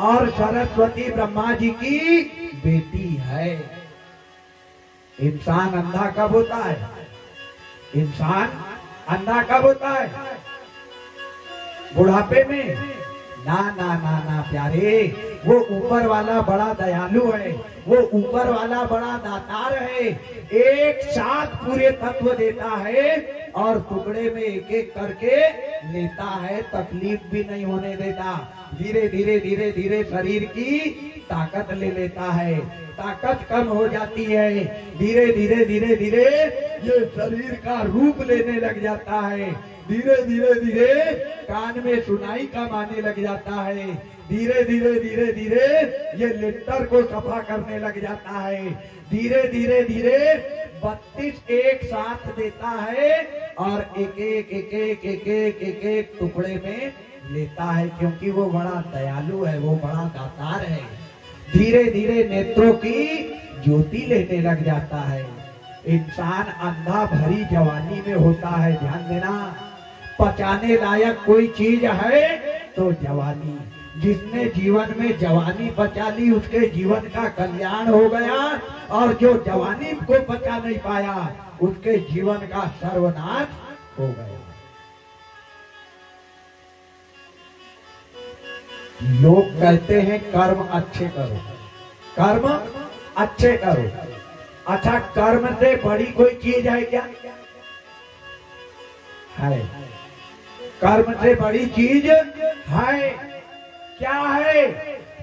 और सरस्वती ब्रह्मा जी की बेटी है। इंसान अंधा कब होता है इंसान अंधा कब होता है बुढ़ापे में ना ना ना ना प्यारे वो ऊपर वाला बड़ा दयालु है वो ऊपर वाला बड़ा दातार है एक साथ पूरे तत्व देता है और टुकड़े में एक एक करके लेता है तकलीफ भी नहीं होने देता। धीरे धीरे धीरे धीरे शरीर की ताकत ले लेता है ताकत कम हो जाती है धीरे धीरे धीरे धीरे ये शरीर का रूप लेने लग जाता है। धीरे धीरे धीरे कान में सुनाई कम आने लग जाता है। धीरे धीरे धीरे धीरे ये लिंटर को सफा करने लग जाता है। धीरे धीरे धीरे 32 एक साथ देता है और एक एक एक एक एक एक एक एक टुकड़े में लेता है, क्योंकि वो बड़ा दयालु है, वो बड़ा दातार है। धीरे धीरे नेत्रों की ज्योति लेने लग जाता है। इंसान अंधा भरी जवानी में होता है, ध्यान देना। पचाने लायक कोई चीज है तो जवानी। जिसने जीवन में जवानी बचा ली उसके जीवन का कल्याण हो गया, और जो जवानी को बचा नहीं पाया उसके जीवन का सर्वनाश हो गया। लोग कहते हैं कर्म अच्छे करो, कर्म अच्छे करो। अच्छा, कर्म से बड़ी कोई चीज है क्या? है। कर्म से बड़ी चीज है क्या? है।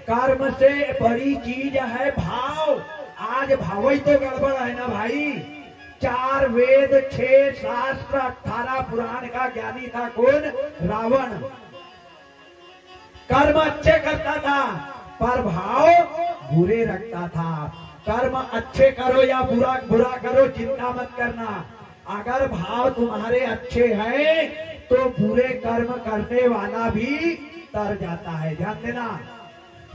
कर्म से बड़ी चीज है भाव। आज भाव ही तो गड़बड़ है ना भाई। 4 वेद 6 शास्त्र 18 पुराण का ज्ञानी था कौन? रावण। कर्म अच्छे करता था पर भाव बुरे रखता था। कर्म अच्छे करो या बुरा करो, चिंता मत करना। अगर भाव तुम्हारे अच्छे हैं तो बुरे कर्म करने वाला भी तर जाता है, ध्यान देना।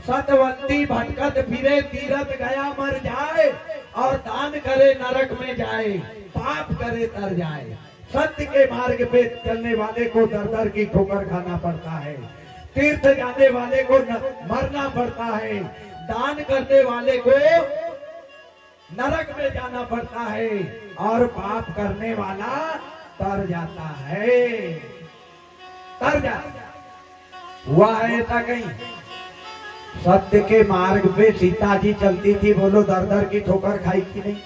सतवंती भटकत फिरे तीरथ गया मर जाए, और दान करे नरक में जाए, पाप करे तर जाए। सत्य के मार्ग पे चलने वाले को दर दर की ठोकर खाना पड़ता है। तीर्थ जाने वाले को मरना पड़ता है। दान करने वाले को नरक में जाना पड़ता है, और पाप करने वाला तर जाता है। तर जाता हुआ है ऐसा कहीं? सत्य के मार्ग पे सीता जी चलती थी, बोलो दर दर की ठोकर खाई कि नहीं?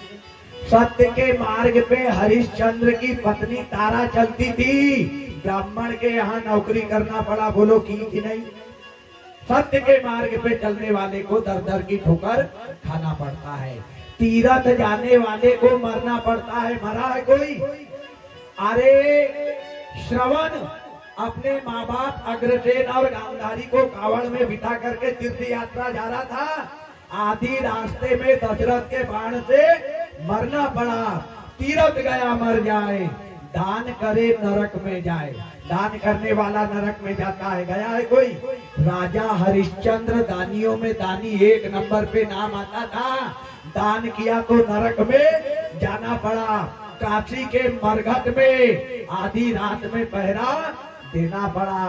सत्य के मार्ग पे हरिश्चंद्र की पत्नी तारा चलती थी, ब्राह्मण के यहाँ नौकरी करना पड़ा, बोलो की कि नहीं? सत्य के मार्ग पे चलने वाले को दर दर की ठोकर खाना पड़ता है। तीरथ जाने वाले को मरना पड़ता है। मरा है कोई? अरे श्रवण अपने माँ बाप अग्रसेन और गांधारी को कावड़ में बिठा करके तीर्थ यात्रा जा रहा था। आधी रास्ते में दशरथ के बाण से मरना पड़ा। तीरथ गया मर जाए, दान करे नरक में जाए। दान करने वाला नरक में जाता है। गया है कोई? राजा हरिश्चंद्र दानियों में दानी 1 नंबर पे नाम आता था। दान किया तो नरक में जाना पड़ा। काशी के मरघट में आधी रात में पहरा देना पड़ा,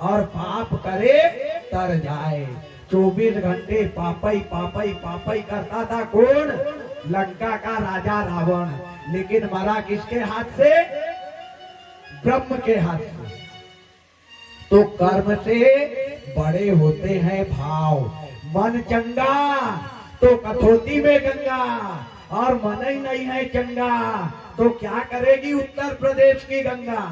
और पाप करे तर जाए। 24 घंटे पापई पापई पापई करता था कौन? लंका का राजा रावण। लेकिन मरा किसके हाथ से? ब्रह्म के हाथ से। तो कर्म से बड़े होते हैं भाव। मन चंगा तो कथोती में गंगा, और मन ही नहीं है चंगा तो क्या करेगी उत्तर प्रदेश की गंगा?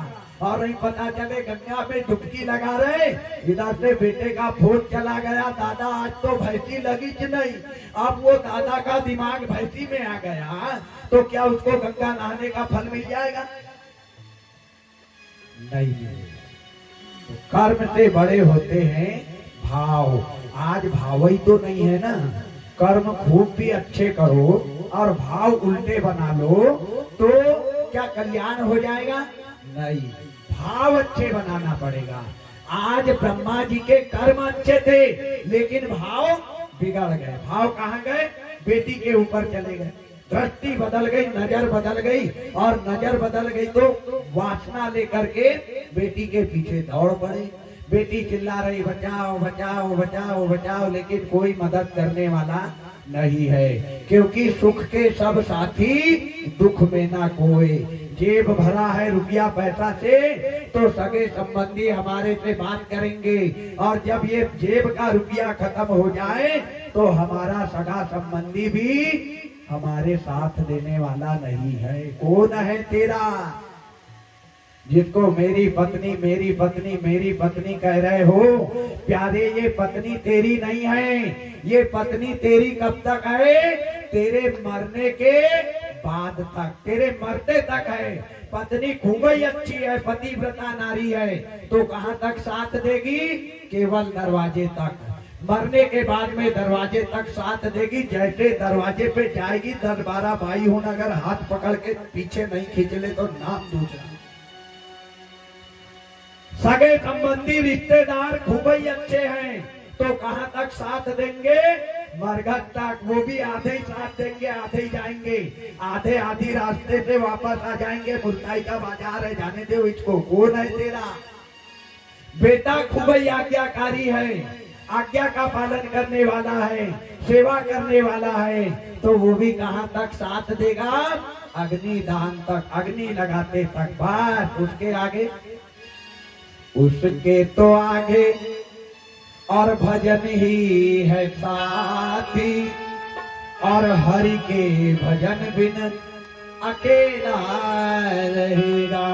और नहीं पता चले गंगा में डुबकी लगा रहे, इधर से बेटे का फोन चला गया, दादा आज तो भैंसी लगी कि नहीं। अब वो दादा का दिमाग भैंसी में आ गया तो क्या उसको गंगा नहाने का फल मिल जाएगा? नहीं। तो कर्म से बड़े होते हैं भाव। आज भाव ही तो नहीं है ना। कर्म खूब भी अच्छे करो और भाव उल्टे बना लो तो क्या कल्याण हो जाएगा? नहीं, भाव अच्छे बनाना पड़ेगा। आज ब्रह्मा जी के कर्म अच्छे थे लेकिन भाव बिगड़ गए। भाव कहाँ गए? बेटी के ऊपर चले गए। दृष्टि बदल गई, नजर बदल गई, और नजर बदल गई तो वासना लेकर के बेटी के पीछे दौड़ पड़े। बेटी चिल्ला रही बचाओ बचाओ बचाओ बचाओ, लेकिन कोई मदद करने वाला नहीं है, क्योंकि सुख के सब साथी दुख में ना कोई। जेब भरा है रुपया पैसा से तो सगे संबंधी हमारे से बात करेंगे, और जब ये जेब का रुपया खत्म हो जाए तो हमारा सगा संबंधी भी हमारे साथ देने वाला नहीं है। कौन है तेरा? जिसको मेरी पत्नी मेरी पत्नी मेरी पत्नी कह रहे हो, प्यारे ये पत्नी तेरी नहीं है। ये पत्नी तेरी कब तक है? तेरे मरने के बाद तक, तेरे मरते तक है। पत्नी खूब ही अच्छी है, पतिव्रता नारी है, तो कहाँ तक साथ देगी? केवल दरवाजे तक। मरने के बाद में दरवाजे तक साथ देगी। जैसे दरवाजे पे जाएगी, 10-12 भाई हो, अगर हाथ पकड़ के पीछे नहीं खींच ले तो नाम दूसरा। सगे संबंधी रिश्तेदार खूब ही अच्छे हैं, तो कहाँ तक साथ देंगे? मरघट तक। वो भी आधे ही साथ देंगे, आधे ही जाएंगे, आधे आधी रास्ते से वापस आ जाएंगे। मुल्ताई का बाजार है, जाने दो इसको, कौन है तेरा बेटा? खूब ही आज्ञाकारी है, आज्ञा का पालन करने वाला है, सेवा करने वाला है, तो वो भी कहाँ तक साथ देगा? अग्नि दान तक, अग्नि लगाते तक। बस उसके आगे, उसके तो आगे और भजन ही है साथी, और हरि के भजन बिन अकेला रहेगा।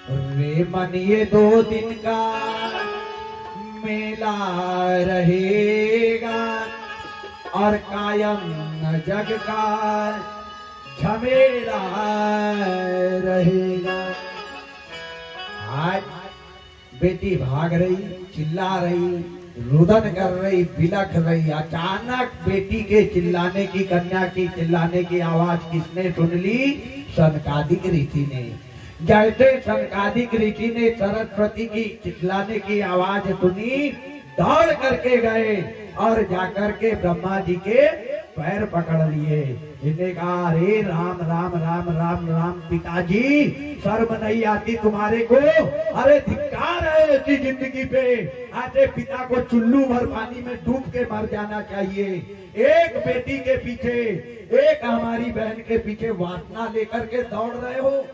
रे मन ये 2 दिन का मेला रहेगा, और कायम जग का झमेला रहेगा। आज बेटी भाग रही, चिल्ला रही, रुदन कर रही, बिलख रही। अचानक बेटी के चिल्लाने की, कन्या की चिल्लाने की आवाज किसने सुन ली? सनकादिक ऋषि ने। जैसे सनकादिक ऋषि ने सरस्वती की चिल्लाने की आवाज सुनी, दौड़ करके गए और जाकर के ब्रह्मा जी के पैर पकड़ लिए। इन्हें कहा, अरे राम राम राम राम राम, पिताजी शर्म नहीं आती तुम्हारे को? अरे धिक्कार है ऐसी जिंदगी पे। ऐसे पिता को चुल्लू भर पानी में डूब के मर जाना चाहिए। एक बेटी के पीछे, एक हमारी बहन के पीछे वासना लेकर के दौड़ रहे हो।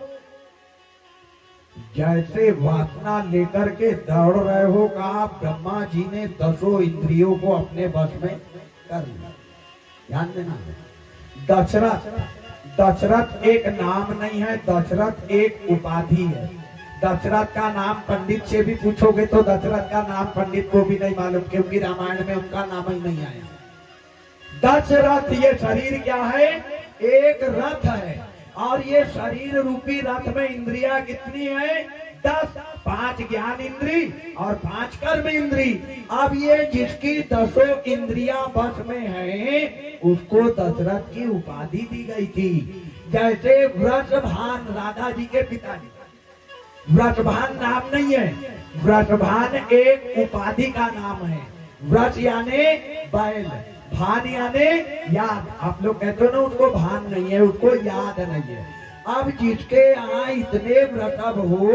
जैसे वासना लेकर के दौड़ रहे हो, कहा ब्रह्मा जी ने 10 इंद्रियों को अपने बस में कर लिया। ध्यान देना, दशरथ एक नाम नहीं है, दशरथ एक उपाधि है। दशरथ का नाम पंडित से भी पूछोगे तो दशरथ का नाम पंडित को भी नहीं मालूम, क्योंकि रामायण में उनका नाम ही नहीं आया। दशरथ, ये शरीर क्या है? एक रथ है, और ये शरीर रूपी रथ में इंद्रियां कितनी है? 10। 5 ज्ञान इंद्री और 5 कर्म इंद्री। अब ये जिसकी 10 इंद्रियां बस में है, उसको दशरथ की उपाधि दी गई थी। जैसे व्रजभान, राधा जी के पिताजी। व्रजभान नाम नहीं है, व्रजभान एक उपाधि का नाम है। व्रज यानी बैल, भान यानी याद। आप लोग कहते हो ना उसको भान नहीं है, उसको याद नहीं है। अब जिसके यहाँ इतने व्रतभ हो,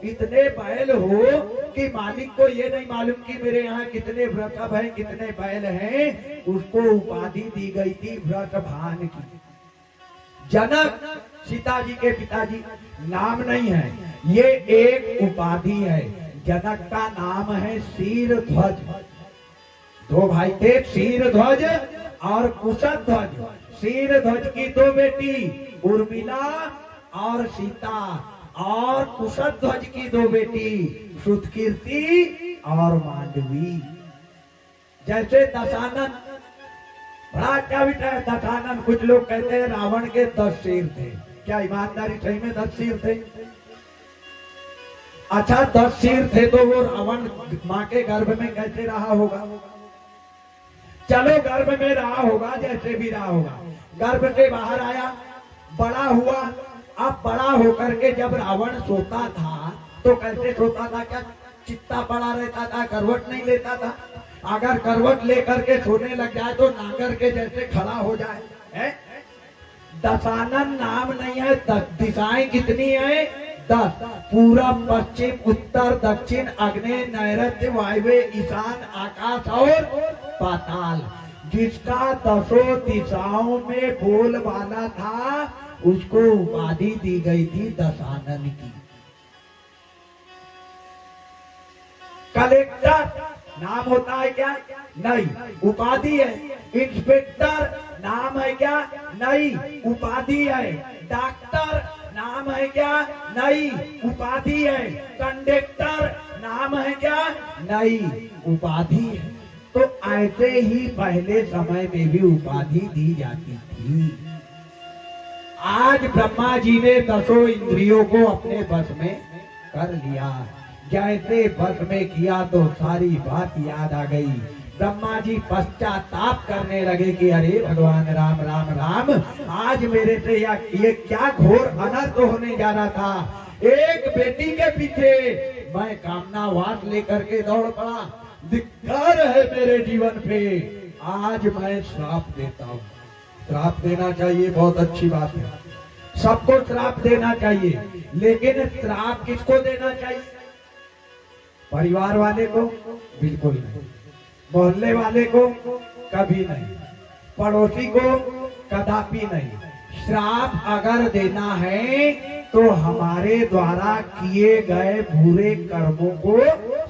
इतने बैल हो कि मालिक को ये नहीं मालूम कि मेरे यहाँ कितने व्रतभ हैं, कितने बैल हैं, उसको उपाधि दी गई थी व्रतभान की। जनक, सीता जी के पिताजी, नाम नहीं है, ये एक उपाधि है। जनक का नाम है शीरध्वज। 2 भाई थे, शीरध्वज और कुशध्वज। शीरध्वज की 2 बेटी, उर्मिला और सीता, और कुशध्वज की 2 बेटी, श्रुतकीर्ति और मांडवी। जैसे दशानन, बड़ा क्या बेटा है दशानन। कुछ लोग कहते हैं रावण के 10 सिर थे। क्या ईमानदारी सही में 10 सिर थे? अच्छा 10 सिर थे तो वो रावण माँ के गर्भ में कैसे रहा होगा? चलो गर्भ में रहा होगा, जैसे भी रहा होगा। गर्भ से बाहर आया, बड़ा हुआ। अब बड़ा होकर के जब रावण सोता था तो कैसे सोता था? क्या चित्ता पड़ा रहता था, करवट नहीं लेता था? अगर करवट लेकर के सोने लग जाए तो नागर के जैसे खड़ा हो जाए है? दशानन नाम नहीं है। दिशाएं कितनी है? 10। पूरब, पश्चिम, उत्तर, दक्षिण, आग्नेय, नैऋत्य, वायव्य, ईशान, आकाश और पाताल। जिसका 10 दिशाओं में बोल वाला था, उसको उपाधि दी गई थी दशानन की। कलेक्टर नाम होता है क्या? नहीं, उपाधि है। इंस्पेक्टर नाम है क्या? नहीं, उपाधि है। डॉक्टर नाम है क्या? नहीं, उपाधि है। कंडक्टर नाम है क्या? नहीं, उपाधि है। तो ऐसे ही पहले समय में भी उपाधि दी जाती थी। आज ब्रह्मा जी ने 10 इंद्रियों को अपने बस में कर लिया। जैसे बस में किया तो सारी बात याद आ गई। ब्रह्मा जी पश्चाताप करने लगे कि अरे भगवान राम राम राम, आज मेरे से ये क्या घोर अनर्थ होने जा रहा था। एक बेटी के पीछे मैं कामनावास लेकर के दौड़ पड़ा। धिक्कार है मेरे जीवन पे। आज मैं श्राप देता हूँ। श्राप देना चाहिए, बहुत अच्छी बात है, सबको श्राप देना चाहिए। लेकिन श्राप किसको देना चाहिए? परिवार वाले को बिल्कुल नहीं, मोहल्ले वाले को कभी नहीं, पड़ोसी को कदापि नहीं। श्राप अगर देना है तो हमारे द्वारा किए गए बुरे कर्मों को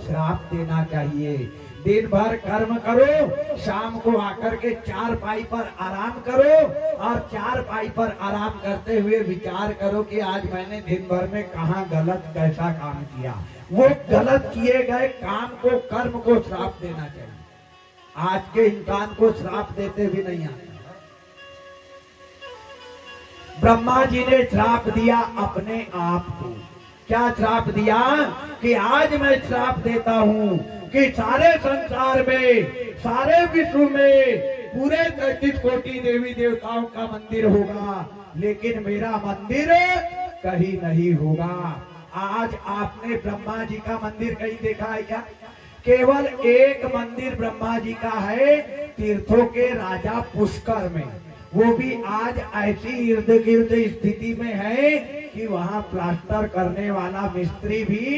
श्राप देना चाहिए। दिन भर कर्म करो, शाम को आकर के चारपाई पर आराम करो और चारपाई पर आराम करते हुए विचार करो कि आज मैंने दिन भर में कहाँ गलत कैसा काम किया। वो गलत किए गए काम को, कर्म को श्राप देना चाहिए। आज के इंसान को श्राप देते भी नहीं आते। ब्रह्मा जी ने श्राप दिया अपने आप को। क्या श्राप दिया? कि आज मैं श्राप देता हूँ कि सारे संसार में, सारे विश्व में पूरे 33 कोटि देवी देवताओं का मंदिर होगा, लेकिन मेरा मंदिर कहीं नहीं होगा। आज आपने ब्रह्मा जी का मंदिर कहीं देखा है क्या? केवल एक मंदिर ब्रह्मा जी का है तीर्थों के राजा पुष्कर में। वो भी आज ऐसी इर्द गिर्द स्थिति में है कि वहाँ प्लास्टर करने वाला मिस्त्री भी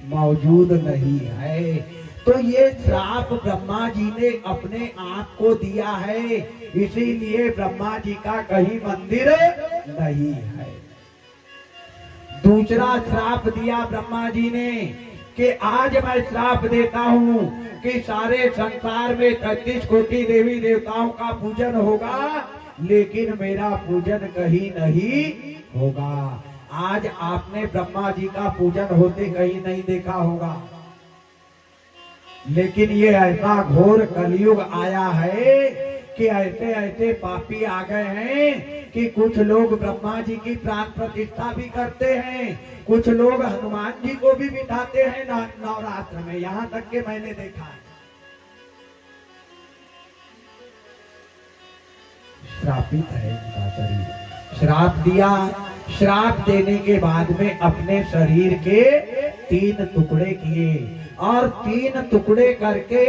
मौजूद नहीं है। तो ये श्राप ब्रह्मा जी ने अपने आप को दिया है, इसीलिए ब्रह्मा जी का कहीं मंदिर नहीं है। दूसरा श्राप दिया ब्रह्मा जी ने कि आज मैं श्राप देता हूँ कि सारे संसार में 33 कोटि देवी देवताओं का पूजन होगा, लेकिन मेरा पूजन कहीं नहीं होगा। आज आपने ब्रह्मा जी का पूजन होते कहीं नहीं देखा होगा, लेकिन ये ऐसा घोर कलयुग आया है कि ऐसे ऐसे पापी आ गए हैं कि कुछ लोग ब्रह्मा जी की प्राण प्रतिष्ठा भी करते हैं, कुछ लोग हनुमान जी को भी बिठाते हैं नवरात्र में। यहाँ तक के मैंने देखा है। श्रापित है इनका शरीर। श्राप दिया, श्राप देने के बाद में अपने शरीर के 3 टुकड़े किए और 3 टुकड़े करके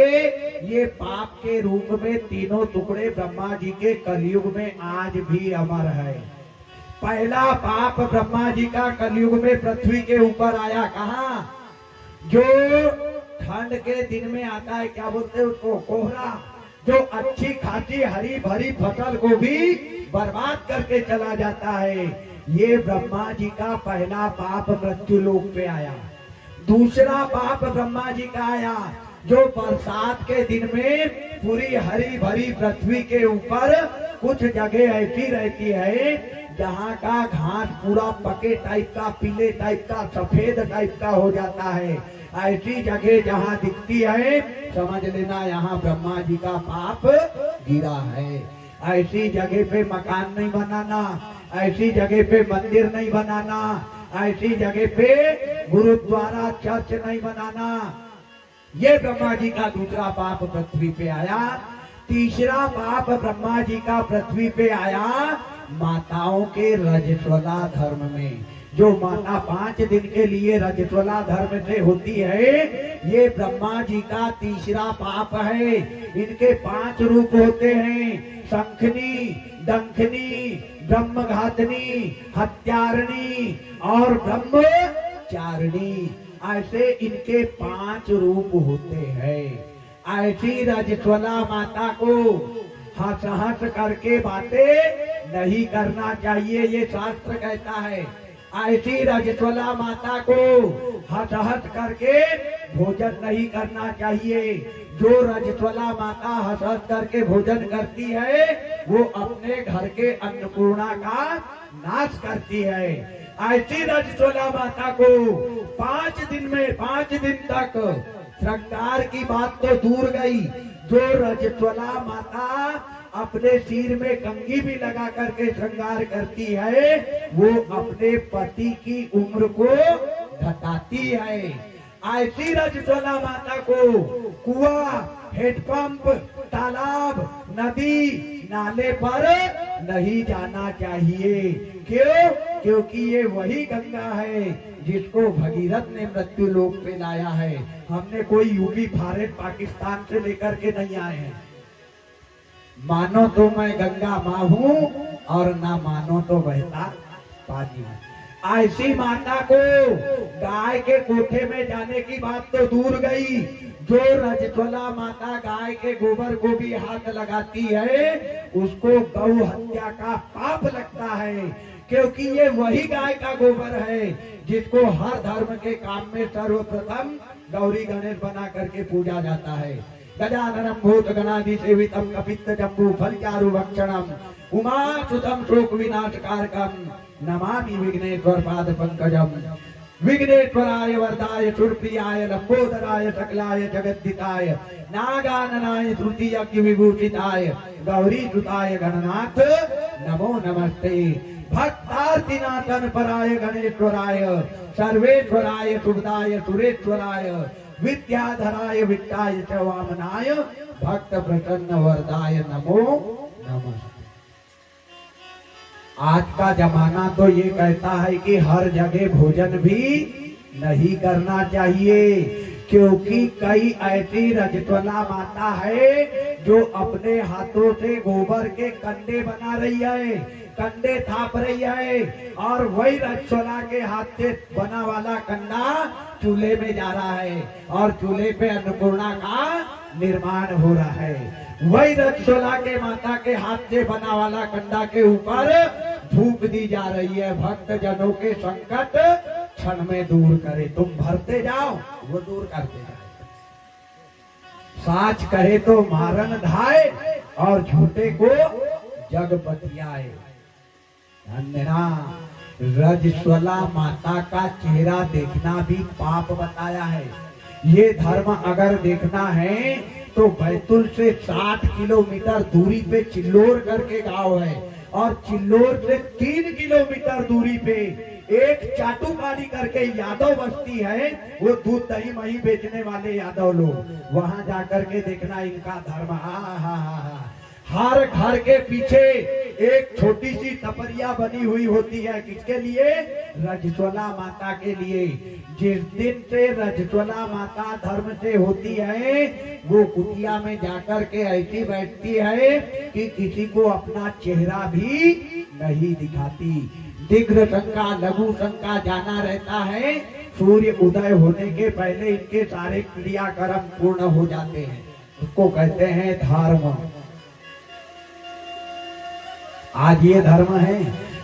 ये पाप के रूप में तीनों टुकड़े ब्रह्मा जी के कलयुग में आज भी अमर है। पहला पाप ब्रह्मा जी का कलयुग में पृथ्वी के ऊपर आया। कहाँ? जो ठंड के दिन में आता है, क्या बोलते हैं उसको, कोहरा, जो अच्छी खासी हरी भरी फसल को भी बर्बाद करके चला जाता है। ये ब्रह्मा जी का पहला पाप मृत्यु लोक पे आया। दूसरा पाप ब्रह्मा जी का आया, जो बरसात के दिन में पूरी हरी भरी पृथ्वी के ऊपर कुछ जगह ऐसी रहती है जहाँ का घास पूरा पके टाइप का, पीले टाइप का, सफेद टाइप का हो जाता है। ऐसी जगह जहाँ दिखती है समझ लेना यहाँ ब्रह्मा जी का पाप गिरा है। ऐसी जगह पे मकान नहीं बनाना, ऐसी जगह पे मंदिर नहीं बनाना, ऐसी जगह पे गुरुद्वारा चर्च नहीं बनाना। ये ब्रह्मा जी का दूसरा पाप पृथ्वी पे आया। तीसरा पाप ब्रह्मा जी का पृथ्वी पे आया माताओं के रजस्वला धर्म में। जो माता 5 दिन के लिए रजस्वला धर्म से होती है, ये ब्रह्मा जी का तीसरा पाप है। इनके 5 रूप होते हैं, शंखनी, डंखनी, ब्रह्मघातनी, हत्यारणी और ब्रह्मचारिणी। ऐसे इनके 5 रूप होते हैं। ऐसी रजस्वला माता को हंस हंस करके बातें नहीं करना चाहिए, ये शास्त्र कहता है। ऐसी रजस्वला माता को हंस हंस करके भोजन नहीं करना चाहिए। जो रजस्वला माता हंस हंस करके भोजन करती है वो अपने घर के अन्नपूर्णा का नाश करती है। ऐसी रजस्वला माता को 5 दिन तक श्रृंगार की बात तो दूर गई, जो रजस्वला माता अपने सिर में कंघी भी लगा करके श्रृंगार करती है, वो अपने पति की उम्र को घटाती है। ऐसी रजस्वला माता को कुआं, हेडपंप, तालाब, नदी, नाले पर नहीं जाना चाहिए। क्यों? क्योंकि ये वही गंगा है जिसको भगीरथ ने मृत्यु लोक पे लाया है। हमने कोई यूपी फॉरेन पाकिस्तान से लेकर के नहीं आए हैं। मानो तो मैं गंगा माँ हूँ और ना मानो तो बहता पानी हूँ। ऐसी माता को गाय के कोठे में जाने की बात तो दूर गई, जो रजस्वला माता गाय के गोबर को भी हाथ लगाती है उसको गौ हत्या का पाप लगता है। क्योंकि ये वही गाय का गोबर है जिसको हर धर्म के काम में सर्वप्रथम गौरी गणेश बना करके पूजा जाता है। गजाननम भूत गणाधि सेवितम कपित्त जम्बू फलचारु भक्षणम उमासुतम शोक विनाशकारकम नमामि विघ्नेश्वर पाद पंकजम। विघ्नेश्वराय वरदाय सुरप्रियाय लंबोदराय सकलाय जगद्दिताय नागाननाय तृतीय विभूषिताय गौरी सुताय गणनाथ नमो नमस्ते। भक्तार्तिनाथन पराय गणेश्वराय सर्वेश्वराय सुखदाय सुरेश्वराय विद्याधराय विट्टाय च वामनाय भक्त प्रसन्न वरदाय नमो नमस्ते। आज का जमाना तो ये कहता है कि हर जगह भोजन भी नहीं करना चाहिए, क्योंकि कई ऐसी रजस्वला माता है जो अपने हाथों से गोबर के कंडे बना रही है, कंडे थाप रही है, और वही रजस्वला के हाथ से बना वाला कंडा चूल्हे में जा रहा है और चूल्हे पे अन्नपूर्णा का निर्माण हो रहा है। वही रजस्वला के माता के हाथ से बना वाला कंडा के ऊपर धूप दी जा रही है। भक्त जनों के संकट क्षण में दूर करे। तुम भरते जाओ, वो दूर करते जाए। साच कहे तो मारन धाय और झूठे को जग बतियाए। धन्यना रजस्वला माता का चेहरा देखना भी पाप बताया है। ये धर्म अगर देखना है तो बैतुल से 60 किलोमीटर दूरी पे चिल्लोर करके गांव है, और चिल्लोर से 3 किलोमीटर दूरी पे एक चाटू पानी करके यादव बस्ती है। वो दूध दही मही बेचने वाले यादव लोग, वहां जाकर के देखना इनका धर्म। हा हर घर के पीछे एक छोटी सी टपरिया बनी हुई होती है। किसके लिए? रजस्वला माता के लिए। जिस दिन से रजस्वला माता धर्म से होती है, वो कुटिया में जाकर के ऐसी बैठती है कि किसी को अपना चेहरा भी नहीं दिखाती। दीर्घ शंका लघु शंका जाना रहता है। सूर्य उदय होने के पहले इनके सारे क्रियाक्रम पूर्ण हो जाते हैं। उसको कहते हैं धर्म। आज ये धर्म है।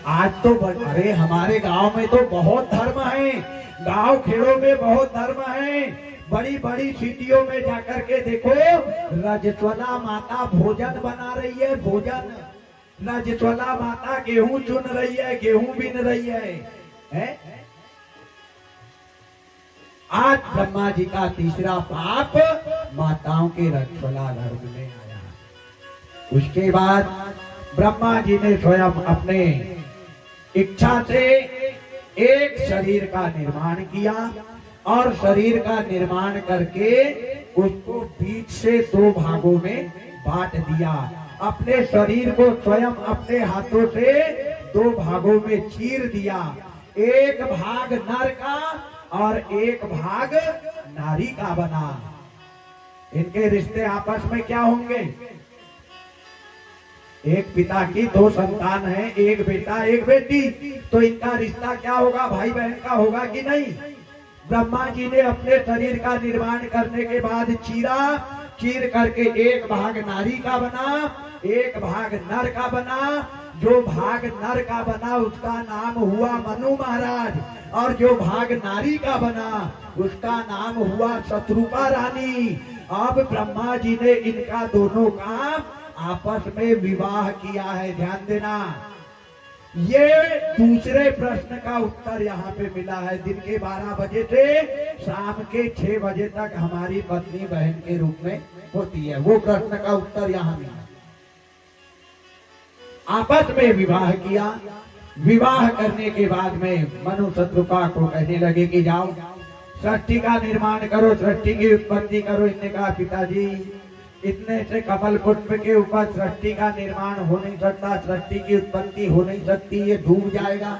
आज तो अरे हमारे गांव में तो बहुत धर्म है, गांव खेड़ों में बहुत धर्म है। बड़ी बड़ी सिटियों में जाकर के देखो, रजस्वला माता भोजन बना रही है। भोजन रजस्वला माता गेहूं चुन रही है, गेहूं बीन रही है? आज ब्रह्मा जी का तीसरा पाप माताओं के रजस्वला धर्म में आया। उसके बाद ब्रह्मा जी ने स्वयं अपने इच्छा से एक शरीर का निर्माण किया, और शरीर का निर्माण करके उसको बीच से 2 भागों में बांट दिया। अपने शरीर को स्वयं अपने हाथों से 2 भागों में चीर दिया। एक भाग नर का और एक भाग नारी का बना। इनके रिश्ते आपस में क्या होंगे? एक पिता की 2 संतान है, एक बेटा एक बेटी, तो इनका रिश्ता क्या होगा? भाई बहन का होगा कि नहीं? ब्रह्मा जी ने अपने शरीर का निर्माण करने के बाद चीर करके एक भाग नारी का बना, एक भाग नर का बना। जो भाग नर का बना उसका नाम हुआ मनु महाराज, और जो भाग नारी का बना उसका नाम हुआ शत्रुपा रानी। अब ब्रह्मा जी ने इनका दोनों का आपस में विवाह किया है। ध्यान देना, ये दूसरे प्रश्न का उत्तर यहाँ पे मिला है। दिन के 12 बजे से शाम के 6 बजे तक हमारी पत्नी बहन के रूप में होती है। वो प्रश्न का उत्तर यहाँ मिला। आपस में विवाह किया। विवाह करने के बाद में मनु शत्रुपा को कहने लगे कि जाओ सृष्टि का निर्माण करो, सृष्टि की उत्पत्ति करो। इनने कहा पिताजी इतने से कमल पुष्प के ऊपर सृष्टि का निर्माण हो नहीं सकता, सृष्टि की उत्पत्ति हो नहीं सकती, ये डूब जाएगा,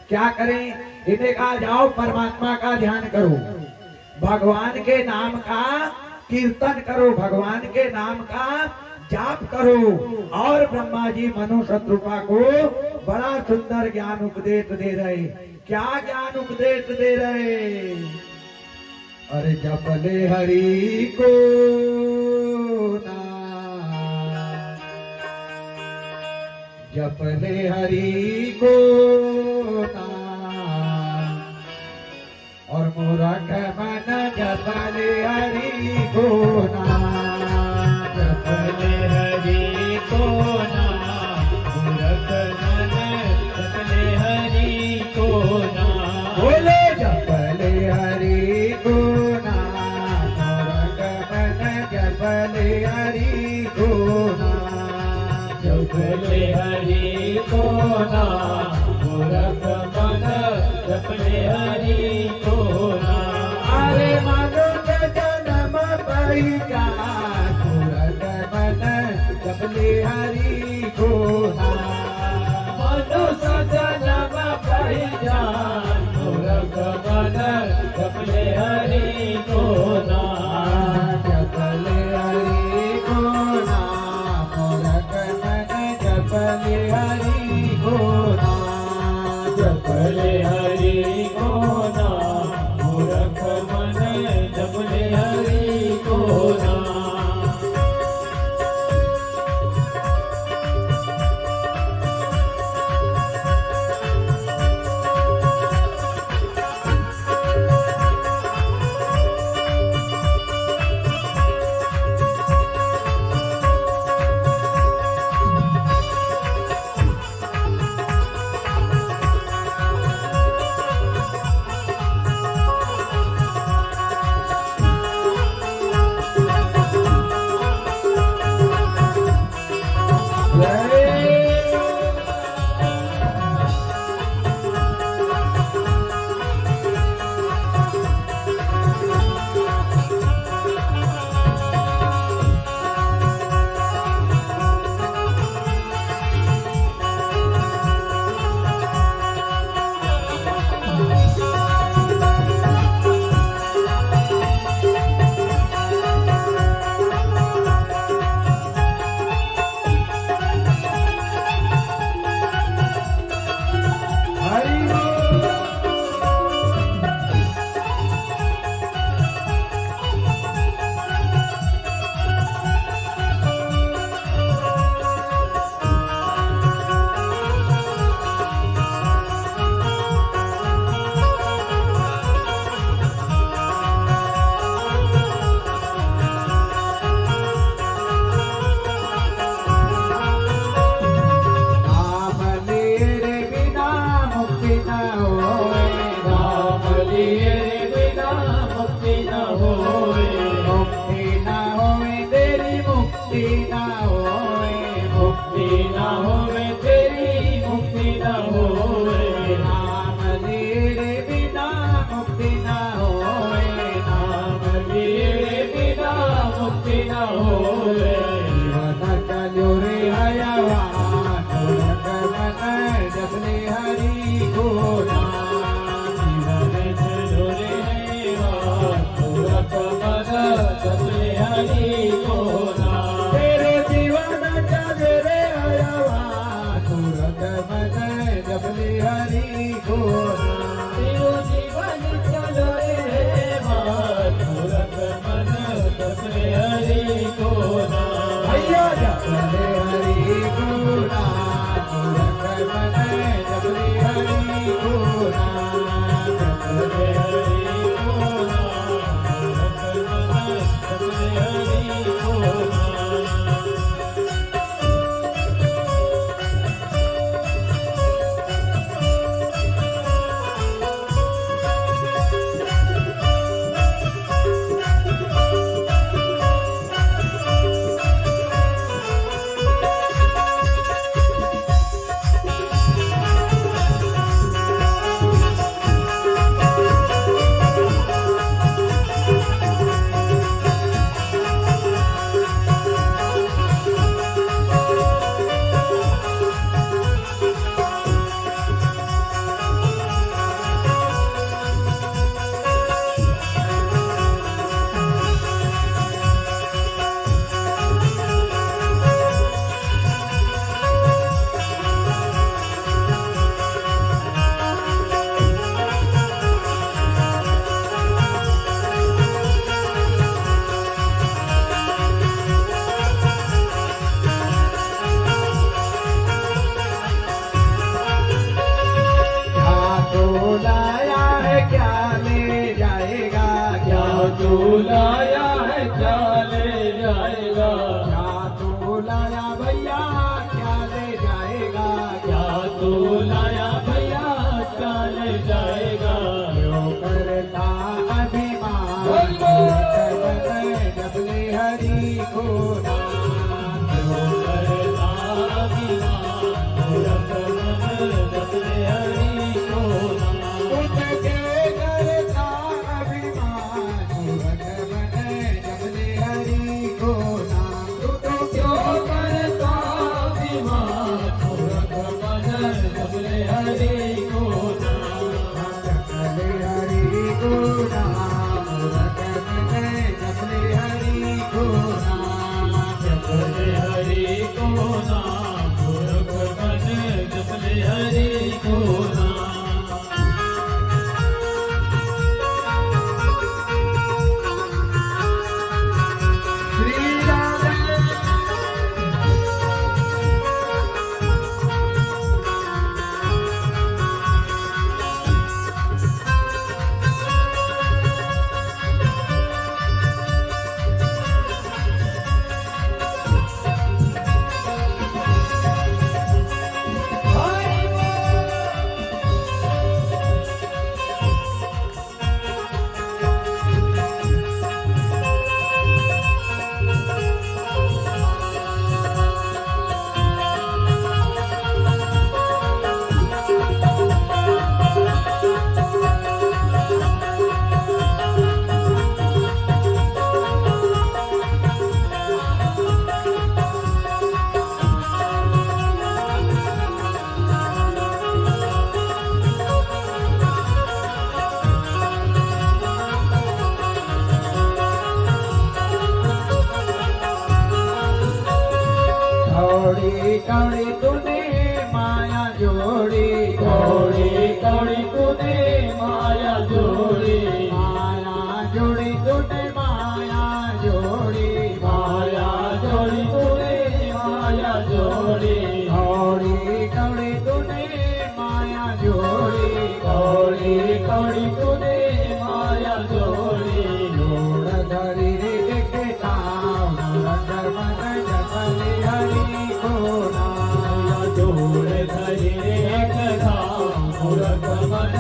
क्या करें। इन्हें कहा जाओ परमात्मा का ध्यान करो, भगवान के नाम का कीर्तन करो, भगवान के नाम का जाप करो। और ब्रह्मा जी मनु शत्रुपा को बड़ा सुंदर ज्ञान उपदेश दे रहे। क्या ज्ञान उपदेश दे रहे? अरे जपले हरि को नाम, जपले हरि को नाम, और मूरख मन जपले हरि को नाम, जपले हरि को नाम, मूरख मन जपले हरि को नाम। बोले जपले हरि को नाम, मूरख मन जपले हरि को नाम, जपले हरि को नाम, मूरख मन जपले हरि को नाम। अरे मनुष्य जन्म पाइका, मूरख मन जपले हरि को नाम, मनुष्य जन्म पहिचान, मूरख मन जपले हरि को नाम। जपले हरि को नाम, मूरख मन जपले हरि को नाम, जपले हरि को नाम, मूरख मन जपले हरि को नाम। हरि को बुलाया भैया चल जाएगा जो करता अभिमान डबले हरि को नाम। जो करता अभिमान मूर्ख मन डबले हरि को नाम। उनके करता अभिमान मूर्ख मन डबले हरि को नाम। जो करता अभिमान मूर्ख मन डबले हरि को नाम। डबले हरि को नाम मूर्ख मन डबले हरि को नाम। डबले हरि को नाम मूर्ख मन डबले हरि को नाम। श्री राधे कौड़ी कौड़ी तूने माया जोड़ी कौड़ी कौड़ी तूने माया जोड़ी माया जोड़ी तूने माया जोड़ी माया जोड़ी तूने माया जोड़ी कौड़ी कौड़ी तूने माया जोड़ी कौड़ी कौड़ी तूने माया जोड़ी जोड़ धरी रे के नाम रंग मन जपले हरि को नाम। जोड़ धरी एक धाम मूर्ख मन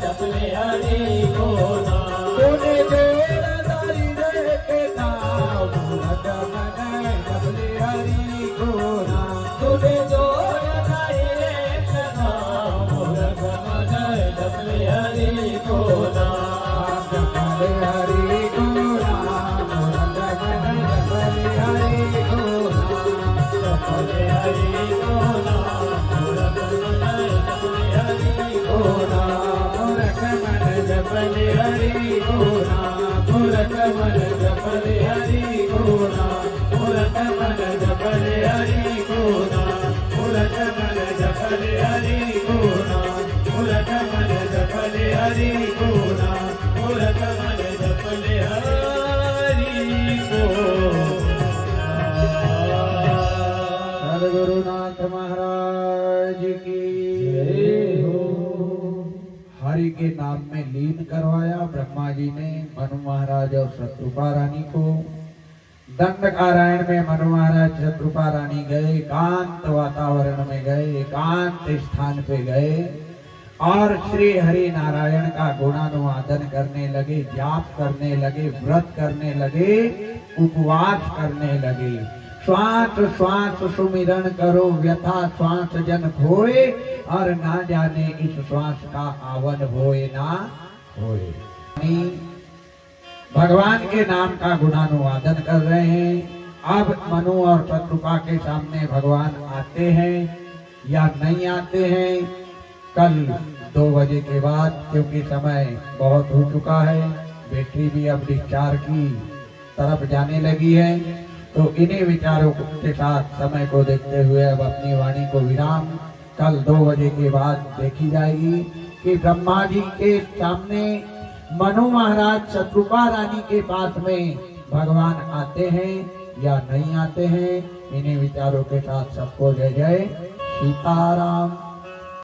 जपले हरि को नाम। तूने जोड़ धरी रे के नाम रंग मन जपले हरि को नाम। तूने जोड़ धरी एक धाम मूर्ख मन जपले हरि को नाम। जपले हरि को नाम रंग मन जपले हरि को नाम। जपले हरि को नाम मूर्ख मन जपले हरि को नाम। मूर्ख मन जपले हरि को नाम। मूर्ख मन जपले हरि को नाम। मूर्ख मन जपले हरि को नाम। मूर्ख मन जपले हरि को नाम। मूर्ख मन जपले हरि को नाम। मूर्ख मन जपले हरि को नाम। सद्गुरुनाथ महाराज की जय हो। हरि के नाम में लीन करवाया ब्रह्मा जी ने मनु महाराज और शत्रुपा रानी को। दंडकारायण में मनु महाराज शत्रुपा रानी गए, एकांत वातावरण में गए, एकांत स्थान पे गए और श्री हरि नारायण का गुणानुवादन करने लगे, जाप करने लगे, व्रत करने लगे, उपवास करने लगे। श्वास श्वास सुमिरन करो व्यथा श्वास जन खोए और ना जाने इस श्वास का आवन होए ना होए। भगवान के नाम का गुणानुवादन कर रहे हैं। अब मनु और शत्रुपा के सामने भगवान आते हैं या नहीं आते हैं, कल 2 बजे के बाद, क्योंकि समय बहुत हो चुका है, बैटरी भी अब डिस्चार्ज की तरफ जाने लगी है। तो इन्हीं विचारों के साथ समय को देखते हुए अब अपनी वाणी को विराम कल 2 बजे के बाद देखी जाएगी कि ब्रह्मा जी के सामने मनु महाराज शत्रुपा रानी के पास में भगवान आते हैं या नहीं आते हैं। इन्हीं विचारों के साथ सबको जय जय सीताराम।